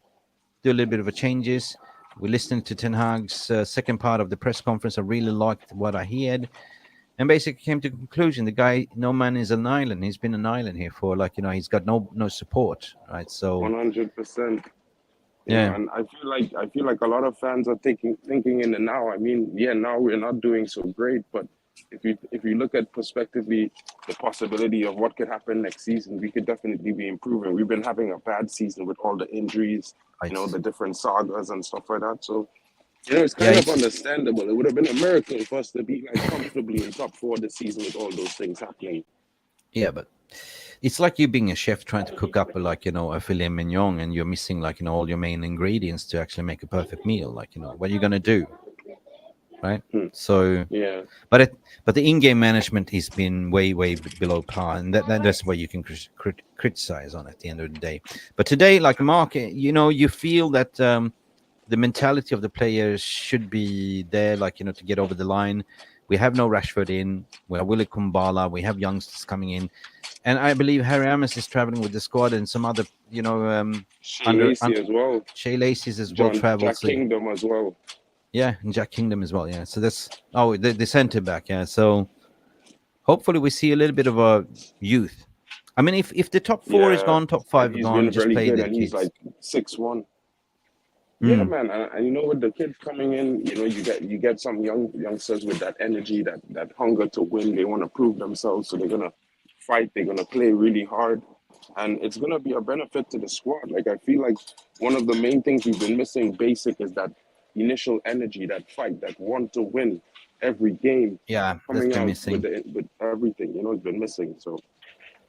do a little bit of a changes. We're listening to Ten Hag's second part of the press conference. I really liked what I heard, and basically came to the conclusion: the guy, no man is an island. He's been an island here for he's got no support, right? So 100%. yeah, And I feel like a lot of fans are thinking in the now. I mean, yeah, now we're not doing so great, but if you look at prospectively the possibility of what could happen next season, we could definitely be improving. We've been having a bad season with all the injuries, the different sagas and stuff like that. So, it's kind of understandable. It would have been a miracle for us to be comfortably in top 4 this season with all those things happening. Yeah, but it's like you being a chef trying to cook up a filet mignon, and you're missing all your main ingredients to actually make a perfect meal. What are you gonna do, right? So yeah, but the in-game management has been way below par, and that's what you can criticize on at the end of the day. But today, like Mark, you feel that the mentality of the players should be there, to get over the line. We have no Rashford in. We have Willie Kumbala. We have youngsters coming in. And I believe Harry Amos is traveling with the squad, and some other, Shea Lacey as well. Shea Lacey's as well travels. Jack Kingdom as well. Yeah, and Jack Kingdom as well. Yeah, so that's the centre back. Yeah, so hopefully we see a little bit of a youth. I mean, if the top 4 is gone, top 5 he's gone, been just very play good, the and kids. he's like 6'1". Yeah, man, and with the kids coming in, you get some youngsters with that energy, that hunger to win. They want to prove themselves, so they're gonna fight. They're gonna play really hard, and it's gonna be a benefit to the squad. Like, I feel like one of the main things we've been missing, basic, is that initial energy, that fight, that want to win every game. Yeah, coming that's been out missing. with everything, it's been missing. So.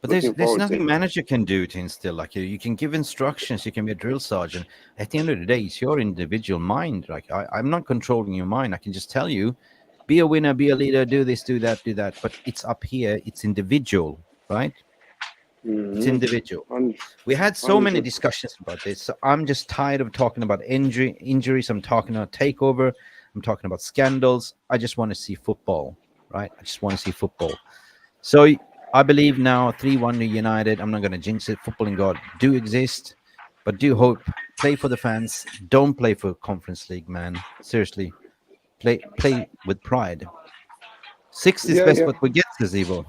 But there's nothing manager can do to instill. You can give instructions, you can be a drill sergeant. At the end of the day, it's your individual mind. I'm not controlling your mind. I can just tell you, be a winner, be a leader, do this, do that, do that. But it's up here. It's individual, right? It's individual. We had so many discussions about this. So I'm just tired of talking about injuries. I'm talking about takeover. I'm talking about scandals. I just want to see football, right? I just want to see football. So I believe now 3-1 to United. I'm not going to jinx it. Football and God do exist, but do hope. Play for the fans. Don't play for Conference League, man. Seriously. Play with pride. 6 is best what we get, says Evo.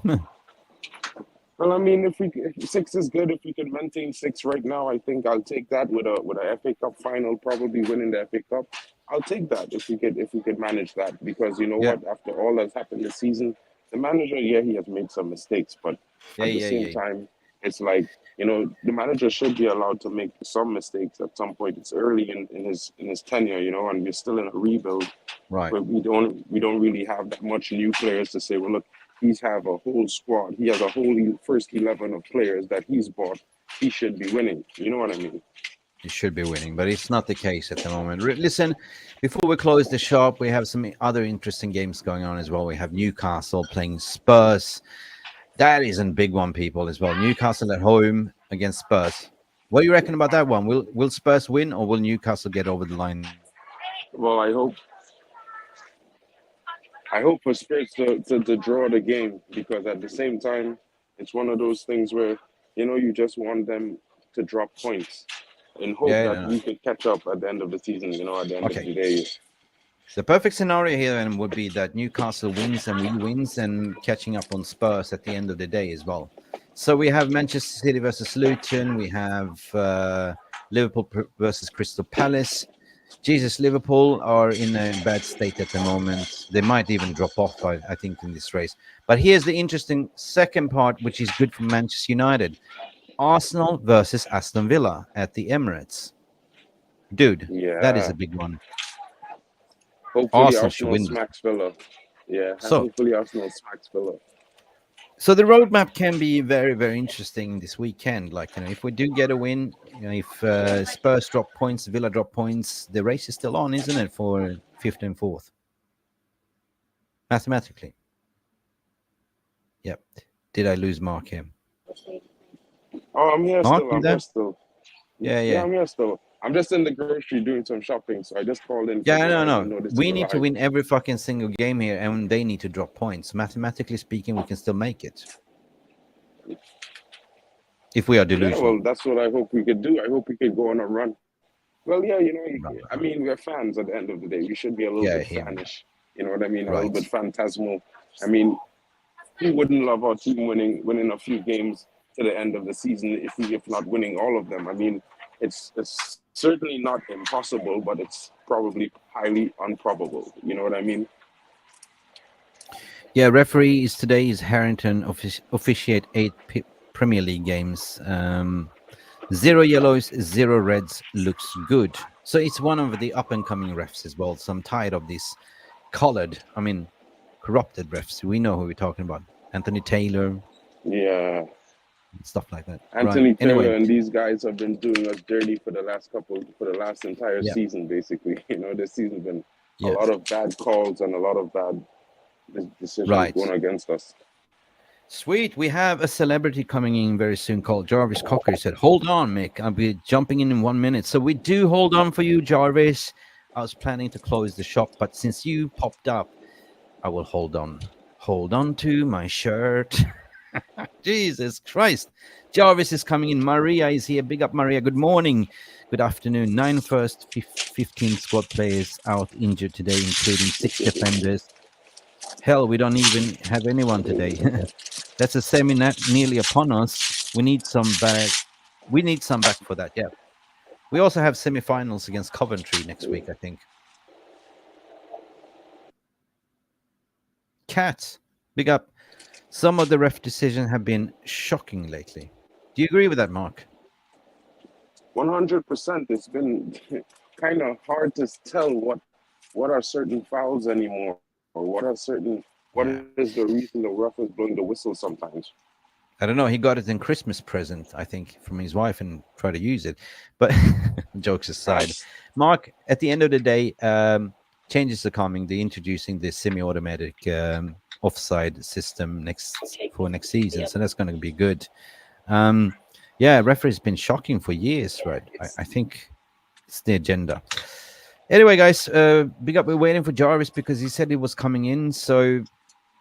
Well, I mean, if 6 is good, if we could maintain 6 right now, I think I'll take that with a FA Cup final, probably winning the FA Cup. I'll take that if we could manage that, because what? After all that's happened this season, the manager, he has made some mistakes, but at the same time, it's like, the manager should be allowed to make some mistakes at some point. It's early in his tenure, and we're still in a rebuild. Right. But we don't really have that much new players to say, well, look, he's have a whole squad. He has a whole first 11 of players that he's bought. He should be winning. You know what I mean? He should be winning, but it's not the case at the moment. Listen, before we close the shop, we have some other interesting games going on as well. We have Newcastle playing Spurs. That is a big one, people, as well. Newcastle at home against Spurs. What do you reckon about that one? Will Spurs win, or will Newcastle get over the line? Well, I hope for Spurs to draw the game, because at the same time, it's one of those things where, you just want them to drop points and hope that we could catch up at the end of the season, at the end of the day. The perfect scenario here then would be that Newcastle wins and we wins, and catching up on Spurs at the end of the day as well. So we have Manchester City versus Luton. We have Liverpool versus Crystal Palace. Jesus, Liverpool are in a bad state at the moment. They might even drop off, I think, in this race. But here's the interesting second part, which is good for Manchester United. Arsenal versus Aston Villa at the Emirates. Dude, that is a big one. Hopefully Arsenal smacks Villa. Yeah, so, hopefully Arsenal smacks Villa. So the roadmap can be very, very interesting this weekend. If we do get a win, if Spurs drop points, Villa drop points, the race is still on, isn't it, for 5th and 4th? Mathematically. Yep. Did I lose Mark here? Oh, I'm here Mark, still. I'm here still. Yeah. I'm here still. I'm just in the grocery doing some shopping, so I just called in. Yeah, no. We need to win every fucking single game here, and they need to drop points. Mathematically speaking, we can still make it. If we are delusional. Yeah, well, that's what I hope we could do. I hope we could go on a run. Well, yeah, I mean, we're fans at the end of the day. We should be a little bit fanish. You know what I mean? A little bit phantasmal. I mean, who wouldn't love our team winning a few games to the end of the season if not winning all of them? I mean, it's certainly not impossible, but it's probably highly improbable. You know what I mean? Yeah, referee today is Harrington, officiate 8 Premier League games. 0 yellows, 0 reds, looks good. So it's one of the up-and-coming refs as well. So I'm tired of this corrupted refs. We know who we're talking about. Anthony Taylor. Yeah. Stuff like that. Anthony Taylor and these guys have been doing us dirty for the last entire season, basically. You know, this season's been a lot of bad calls and a lot of bad decisions going against us. Sweet. We have a celebrity coming in very soon called Jarvis Cocker. He said, hold on, Mick. I'll be jumping in 1 minute. So we do hold on for you, Jarvis. I was planning to close the shop, but since you popped up, I will hold on. Hold on to my shirt. Jesus Christ. Jarvis is coming in. Maria is here. Big up, Maria. Good morning. Good afternoon. 9 first, 15 squad players out injured today, including 6 defenders. Hell, we don't even have anyone today. That's a semi nearly upon us. We need some back. We need some back for that. Yeah. We also have semi-finals against Coventry next week, I think. Cat, big up. Some of the ref decisions have been shocking lately. Do you agree with that, Mark? 100%. It's been kind of hard to tell what are certain fouls anymore, or what is the reason the ref is blowing the whistle sometimes. I don't know. He got it in Christmas present, I think, from his wife and tried to use it. But jokes aside, Mark, at the end of the day, changes are coming. They're introducing the semi-automatic offside system for next season. So that's going to be good. Referee's been shocking for years, right? I think it's the agenda. Anyway, guys, big up. We're waiting for Jarvis because he said he was coming in. So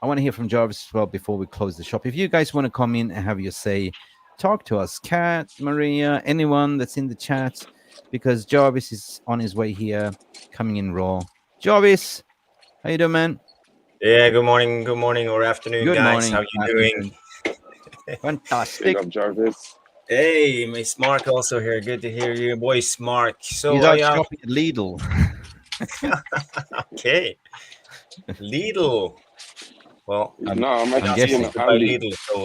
I want to hear from Jarvis as well before we close the shop. If you guys want to come in and have your say, talk to us. Kat, Maria, anyone that's in the chat, because Jarvis is on his way here, coming in raw. Jarvis, how you doing, man? Yeah, good morning or afternoon, guys. How you doing? Fantastic. Big up, Jarvis. Hey, Miss Mark also here. Good to hear your voice, Mark. So he's out shopping at Lidl. Okay, Lidl. Well, I'm actually by Lidl. So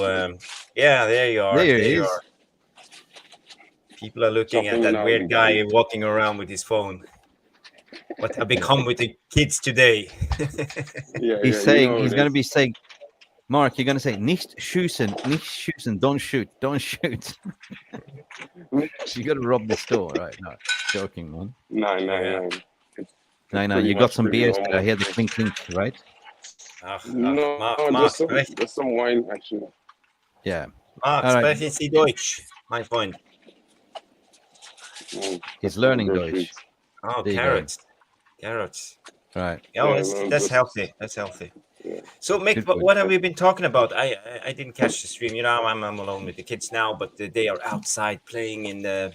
there you are. There you are. People are looking at that weird guy walking around with his phone. What have become with the kids today? He's going to be saying, Mark, you're going to say, nicht schießen, don't shoot. You got to rob the store, right? No, joking, man. No. You got some beers that I hear the clink, right? There's some wine, actually. Yeah. Mark, sprechen Sie Deutsch, my friend. He's learning Deutsch. Oh, carrots. Right. Yeah, that's healthy. That's healthy. Yeah. So, Mick, what have we been talking about? I didn't catch the stream. You know, I'm alone with the kids now, but they are outside playing in the.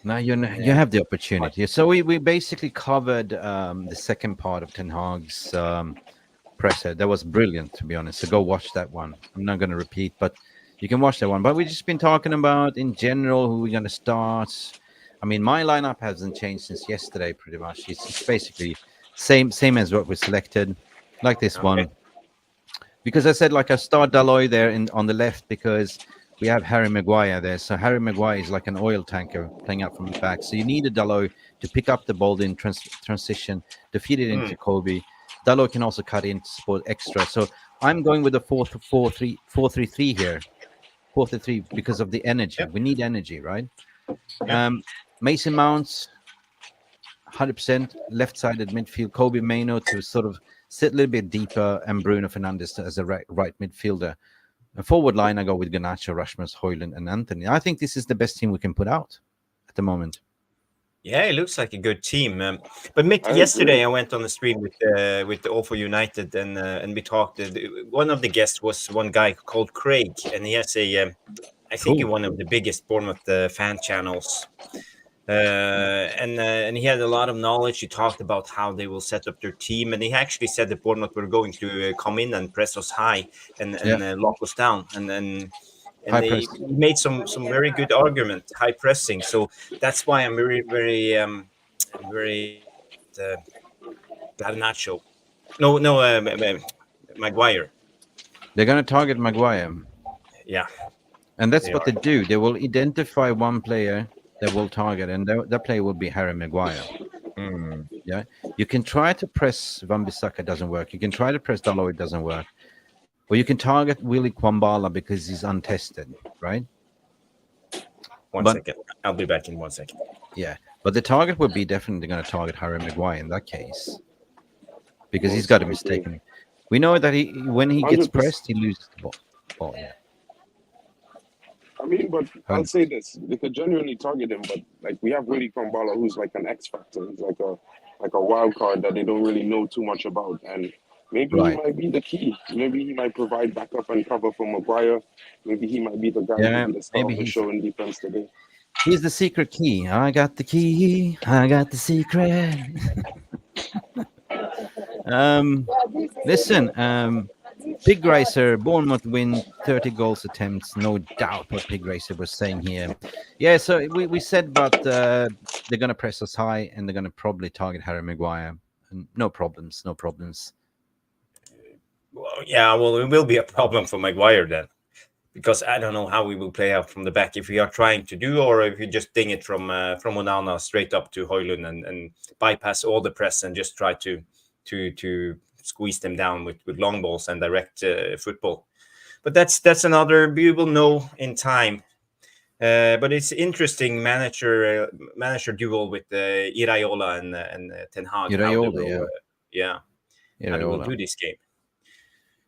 Now you have the opportunity. So we basically covered the second part of Ten Hag's presser. That was brilliant, to be honest. So go watch that one. I'm not going to repeat, but you can watch that one. But we've just been talking about in general who we're going to start. I mean, my lineup hasn't changed since yesterday, pretty much. It's basically same as what we selected, like this one. Because I said, I start Dalot there on the left because we have Harry Maguire there. So Harry Maguire is like an oil tanker playing out from the back. So you need a Dalot to pick up the ball in transition, to feed it into Kobe. Dalot can also cut in to support extra. So I'm going with the 4-3-3 here. 4-3 because of the energy. We need energy, right? Mason Mounts, 100% left-sided midfield. Kobe Mainoo to sort of sit a little bit deeper, and Bruno Fernandes as a right midfielder. A forward line, I go with Garnacho, Rasmus Højlund, and Antony. I think this is the best team we can put out at the moment. Yeah, it looks like a good team. But Mick, I yesterday agree. I went on the stream with the All for United, and we talked. One of the guests was one guy called Craig, and he has I think Cool. one of the biggest Bournemouth fan channels. And he had a lot of knowledge. He talked about how they will set up their team, and he actually said that Bournemouth were going to come in and press us high and lock us down, and High they press. made some very good argument, high pressing. So that's why I'm very Garnacho. No, Maguire. They're going to target Maguire. Yeah, And that's they what are. they do. They will identify one player that will target, and that player will be Harry Maguire. Mm. Yeah. You can try to press Wan-Bissaka, doesn't work. You can try to press Dalot, it doesn't work. Or you can target Willy Kwambala because he's untested, right? One But second. I'll be back in 1 second. yeah, but the target would be definitely going to target Harry Maguire in that case because he's got a mistake. We know that when he gets 100%. pressed, he loses the ball. Yeah. I mean, but I'll say this: they could genuinely target him, but like we have Willy Kwambala, who's like an X factor. He's like a wild card that they don't really know too much about, and maybe he might be the key. Maybe he might provide backup and cover for Maguire. Maybe he might be the guy Yeah, to be the star maybe of the show in defense today. He's the secret key. I got the key. I got the secret. Listen, Pig Racer, Bournemouth win 30 goals attempts. No doubt what Pig Racer was saying here. Yeah, so we said about they're going to press us high and they're going to probably target Harry Maguire. No problems. Well, yeah, well, it will be a problem for Maguire then, because I don't know how we will play out from the back if we are trying to do, or if you just ding it from Onana straight up to Højlund and bypass all the press and just try to squeeze them down with long balls and direct football. But that's another, we will know in time. But it's interesting manager duel with Iraola and Ten Hag. Iraola, yeah. How they will Iraola. do this game.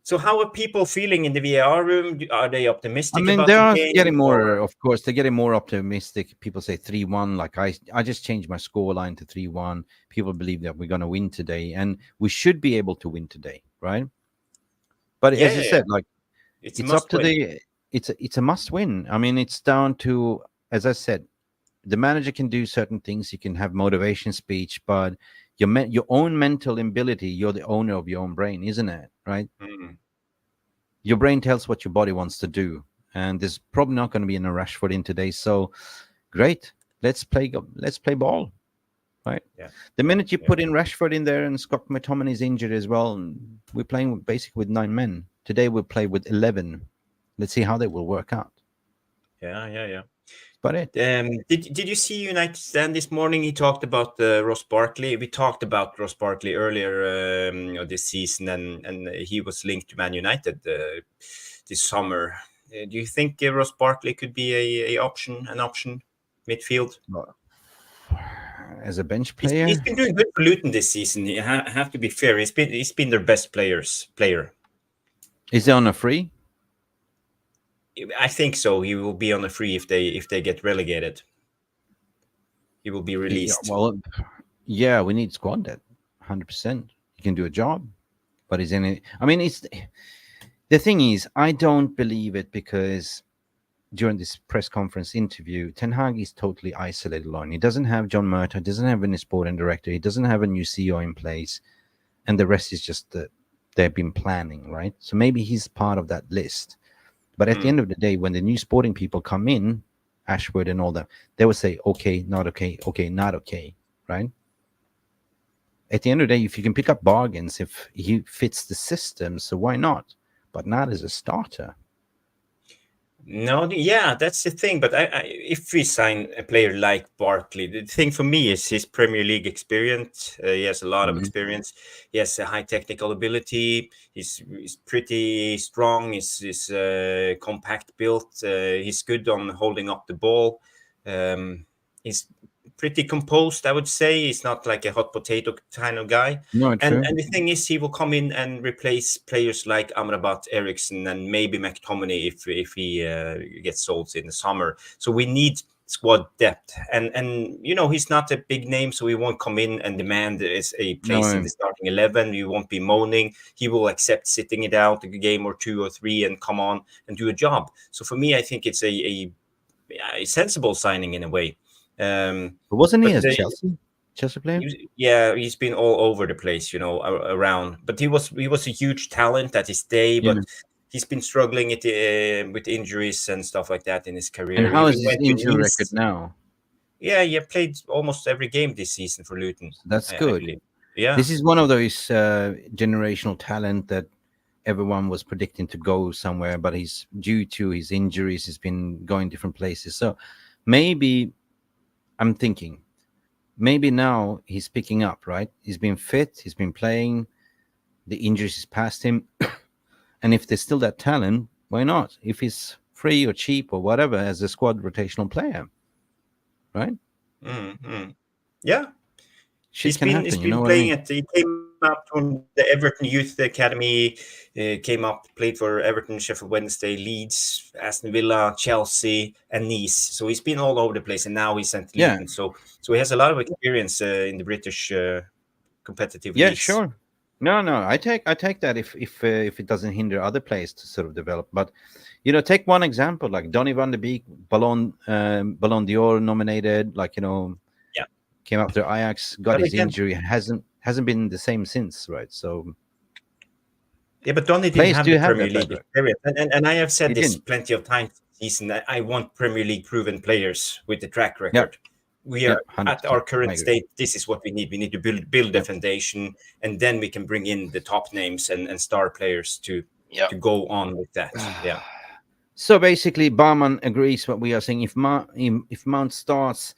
So how are people feeling in the VAR room? Are they optimistic I mean, about they the are game? getting more, of course, they're getting more optimistic. People say 3-1. Like I just changed my score line to 3-1. People believe that we're going to win today, and we should be able to win today, right? But as you said, like it's up to it's a must win. I mean, it's down to, as I said, the manager can do certain things. You can have motivation speech, but your own mental ability, you're the owner of your own brain, isn't it? Right? Mm. Your brain tells what your body wants to do, and there's probably not going to be a Rashford in today. So great, let's play ball, right? Yeah. The minute you put in Rashford in there and Scott McTominay is injured as well, we're playing basically with 9 men. Today we'll play with 11. Let's see how they will work out. Yeah. But it. Did you see United stand this morning? He talked about Ross Barkley. We talked about Ross Barkley earlier this season, and he was linked to Man United this summer. Do you think Ross Barkley could be an option midfield? As a bench player, he's been doing good for Luton this season. You have to be fair. He's been their best player. Is he on a free? I think so. He will be on a free if they get relegated. He will be released. Yeah, we need squad depth, 100%. He can do a job, but he's in it. I mean, the thing is, I don't believe it because during this press conference interview, Ten Hag is totally isolated alone. He doesn't have John Murtaugh, doesn't have any sporting director, he doesn't have a new CEO in place, and the rest is just that they've been planning, right? So maybe he's part of that list. But at the end of the day, when the new sporting people come in, Ashford and all that, they will say, okay, not okay, okay, not okay, right? At the end of the day, if you can pick up bargains, if he fits the system, so why not? But not as a starter. No, yeah, that's the thing. But if we sign a player like Barkley, the thing for me is his Premier League experience. He has a lot of experience. He has a high technical ability. He's pretty strong. He's compact built. He's good on holding up the ball. He's pretty composed, I would say. He's not like a hot potato kind of guy. No, and the thing is, he will come in and replace players like Amrabat, Eriksson, and maybe McTominay if he gets sold in the summer. So we need squad depth, and he's not a big name, so he won't come in and demand a place in the starting 11. You won't be moaning. He will accept sitting it out a game or 2 or 3 and come on and do a job. So for me, I think it's a sensible signing in a way. But wasn't he at Chelsea player? He's been all over the place, around. But he was a huge talent at his day, but he's been struggling with injuries and stuff like that in his career. And how is his injury record now? Yeah, he played almost every game this season for Luton. That's good. Yeah, this is one of those generational talent that everyone was predicting to go somewhere, but he's due to his injuries, he's been going different places. So maybe I'm thinking, maybe now he's picking up, right? He's been fit, he's been playing, the injuries is past him. And if there's still that talent, why not? If he's free or cheap or whatever, as a squad rotational player, right? Mm-hmm. Yeah. He's been playing at. He came up from the Everton Youth Academy, came up, played for Everton, Sheffield Wednesday, Leeds, Aston Villa, Chelsea, and Nice. So he's been all over the place, and now he's sent Luton. So he has a lot of experience in the British competitive leagues. Yeah, sure. No, I take that if it doesn't hinder other players to sort of develop. But take one example, like Donny van de Beek, Ballon d'Or nominated, came up to Ajax, got his injury, hasn't been the same since, right? So yeah, but Donny didn't have the Premier League experience, and I have said this plenty of times this season. I want Premier League proven players with the track record. Yep. We are at our current state. This is what we need. We need to build a foundation, and then we can bring in the top names and star players to go on with that. Yeah. So basically, Barman agrees what we are saying. If Mount starts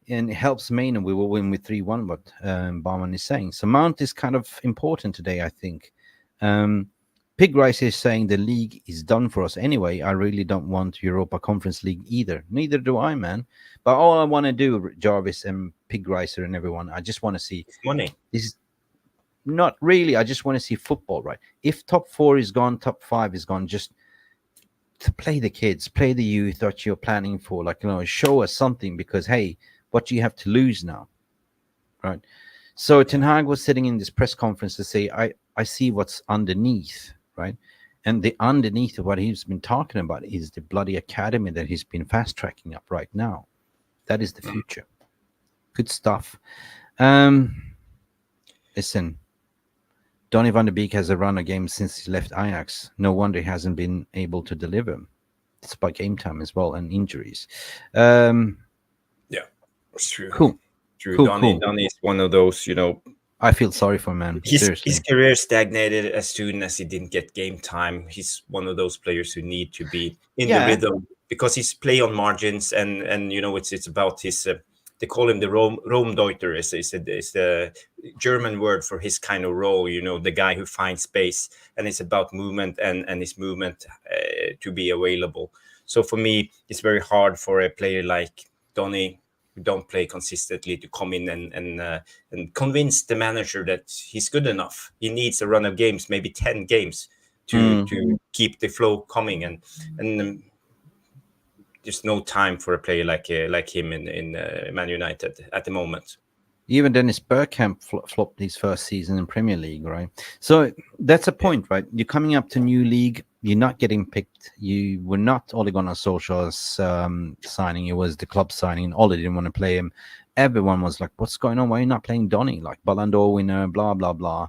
and helps Maine, we will win with 3-1. What Barman is saying. So Mount is kind of important today, I think. Pig Rice is saying the league is done for us anyway. I really don't want Europa Conference League either. Neither do I, man. But all I want to do, Jarvis and Pig Ricer and everyone, I just want to see money. This is not really. I just want to see football, right? If top 4 is gone, top 5 is gone, just to play the kids, play the youth that you're planning for. Show us something, because hey, what do you have to lose now, right? So Ten Hag was sitting in this press conference to say, I see what's underneath. Right, and the underneath of what he's been talking about is the bloody academy that he's been fast tracking up right now. That is the future. Good stuff. Listen, Donny van de Beek has a run of games since he left Ajax. No wonder he hasn't been able to deliver. It's about game time as well and injuries. Yeah, that's true. Cool. True. Cool, Donny is one of those, I feel sorry for him, man. His career stagnated as soon as he didn't get game time. He's one of those players who need to be in the rhythm, because he's play on margins, and it's about his. They call him the Raumdeuter. It's the German word for his kind of role. The guy who finds space, and it's about movement and his movement to be available. So for me, it's very hard for a player like Donny, who don't play consistently, to come in and convince the manager that he's good enough. He needs a run of games, maybe 10 games, to keep the flow coming. And there's no time for a player like him in Man United at the moment. Even Dennis Bergkamp flopped his first season in Premier League, right? So that's a point, right? You're coming up to new league. You're not getting picked. You were not Ole Gunnar Solskjaer's signing. It was the club signing. Ole didn't want to play him. Everyone was like, what's going on? Why are you not playing Donny? Ballon d'Or winner, blah, blah, blah.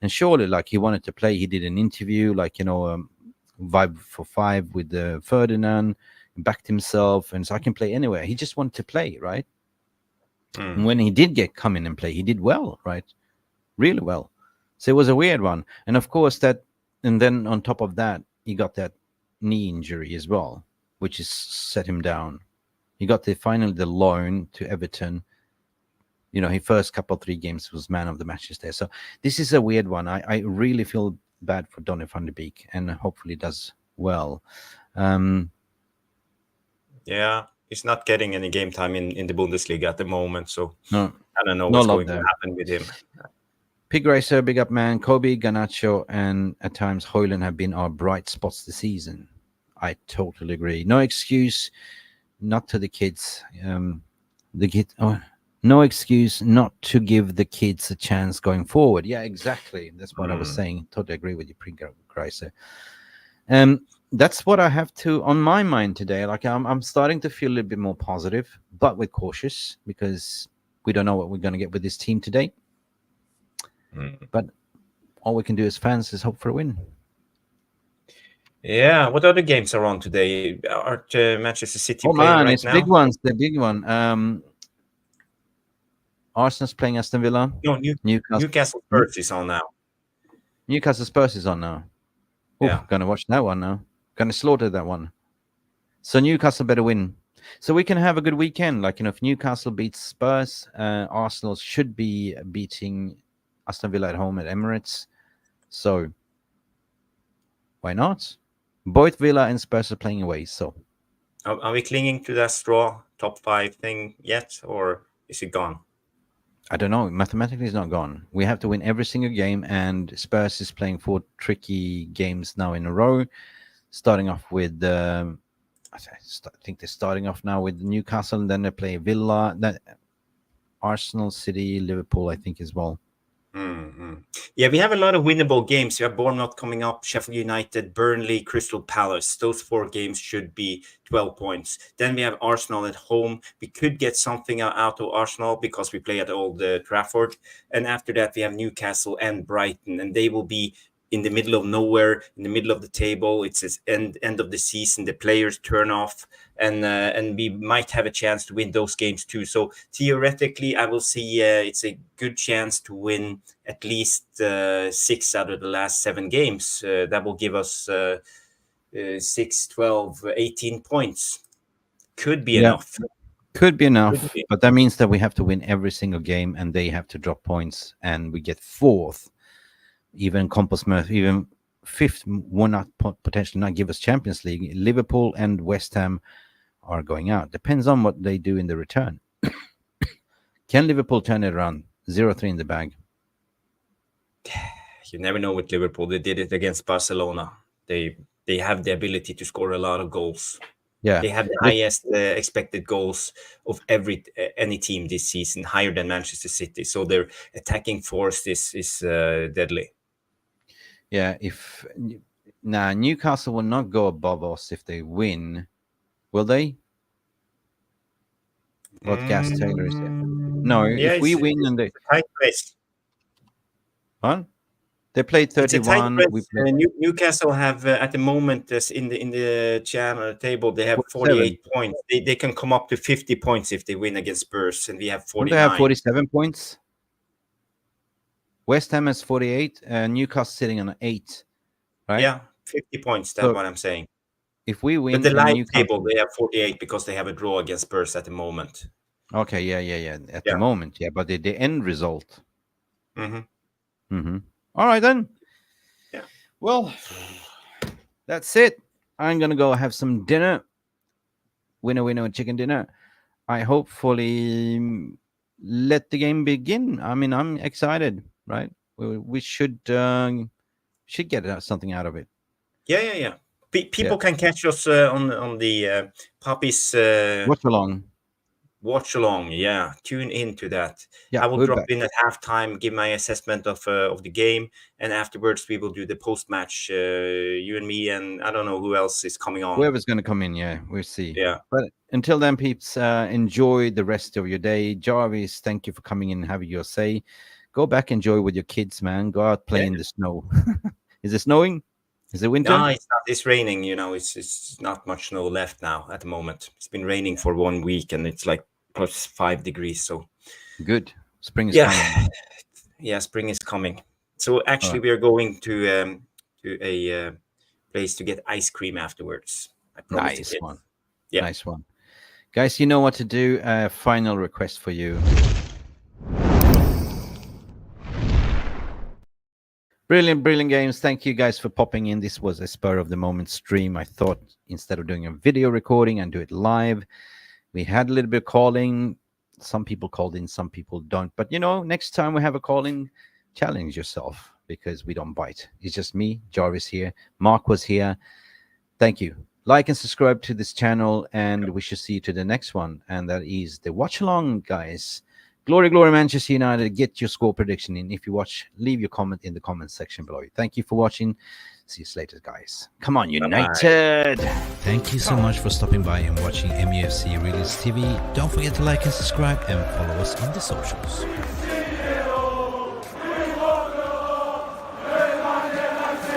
And surely, he wanted to play. He did an interview, 5 for 5 with Ferdinand, backed himself, and so I can play anywhere. He just wanted to play, right? And when he did come in and play, he did well, right? Really well. So it was a weird one. And of course and then on top of that, he got that knee injury as well, which has set him down. He got finally the loan to Everton. His first couple 3 games was man of the matches there. So this is a weird one. I really feel bad for Donny van de Beek, and hopefully does well. Yeah. He's not getting any game time in the Bundesliga at the moment, so no, I don't know what's going to happen with him. Pig Racer, big up, man. Kobe, Garnacho, and at times Højlund have been our bright spots this season. I totally agree. No excuse not to the kids. The kid, no excuse not to give the kids a chance going forward. Yeah, exactly. That's what I was saying. Totally agree with you, Pre-Griser. That's what I have on my mind today. Like I'm starting to feel a little bit more positive, but we're cautious because we don't know what we're going to get with this team today. But all we can do as fans is hope for a win. Yeah. What other games are on today? Aren't Manchester City playing right it's now? big ones. The big one. Arsenal's playing Aston Villa. No, Newcastle Spurs is on now. Newcastle Spurs is on now. Yeah. Gonna watch that one now. Gonna slaughter that one. So Newcastle better win. So we can have a good weekend. Like, if Newcastle beats Spurs, Arsenal should be beating Aston Villa at home at Emirates. So why not? Both Villa and Spurs are playing away. So are we clinging to that straw top 5 thing yet, or is it gone? I don't know. Mathematically, it's not gone. We have to win every single game, and Spurs is playing 4 tricky games now in a row. Starting off with, I think they're starting off now with Newcastle, and then they play Villa, then Arsenal, City, Liverpool, I think as well. Yeah, we have a lot of winnable games. We have Bournemouth coming up, Sheffield United, Burnley, Crystal Palace. Those 4 games should be 12 points. Then we have Arsenal at home. We could get something out of Arsenal because we play at Old Trafford. And after that, we have Newcastle and Brighton, and they will be in the middle of nowhere, in the middle of the table. It's the end of the season. The players turn off, and we might have a chance to win those games too. So theoretically, I will see it's a good chance to win at least 6 out of the last 7 games. That will give us 6, 12, 18 points. Could be enough. Could be enough, but that means that we have to win every single game, and they have to drop points, and we get 4th. Even Bournemouth, even 5th, will not potentially not give us Champions League. Liverpool and West Ham are going out. Depends on what they do in the return. Can Liverpool turn it around? 0-3 in the bag. You never know with Liverpool. They did it against Barcelona. They have the ability to score a lot of goals. Yeah, they have the highest expected goals of any team this season, higher than Manchester City. So their attacking force is deadly. Yeah, Newcastle will not go above us if they win, will they? What Gas Taylor is it? No, yeah, if we win and they tight race. Huh? They played 31. Newcastle have at the moment in the channel table they have 48 points. They can come up to 50 points if they win against Spurs, and we have 49. They have 47 points. West Ham has 48, Newcastle sitting on 8, right? Yeah, 50 points. That's what I'm saying. If we win, but the live table they have 48 because they have a draw against Spurs at the moment. Okay, yeah. At the moment, yeah, but the end result. All right then. Yeah. Well, that's it. I'm gonna go have some dinner. Winner, chicken dinner. I hopefully let the game begin. I mean, I'm excited. Right? We should get something out of it. Yeah. People can catch us on the Puppies watch along. Yeah, tune into that. Yeah, I will drop in at halftime, give my assessment of the game, and afterwards we will do the post match. You and me, and I don't know who else is coming on. Whoever's going to come in, yeah, we'll see. Yeah. But until then, peeps, enjoy the rest of your day. Jarvis, thank you for coming in and having your say. Go back, enjoy with your kids, man. Go out, play in the snow. Is it snowing? Is it winter? No, it's not. It's raining. It's not much snow left now at the moment. It's been raining for 1 week, and it's like +5 degrees. So good. Spring is coming. Yeah, spring is coming. So actually, we are going to a place to get ice cream afterwards. Nice one. Yeah, nice one, guys. You know what to do. Final request for you. Brilliant games. Thank you guys for popping in. This was a spur of the moment stream. I thought instead of doing a video recording and do it live, we had a little bit of calling. Some people called in, some people don't. But next time we have a calling, challenge yourself because we don't bite. It's just me, Jarvis here. Mark was here. Thank you. Like and subscribe to this channel, and we shall see you to the next one. And that is the watch along, guys. Glory, glory, Manchester United. Get your score prediction in. If you watch, leave your comment in the comment section below. Thank you for watching. See you later, guys. Come on, United. Bye-bye. Thank you so much for stopping by and watching MUFC Realist TV. Don't forget to like and subscribe and follow us on the socials.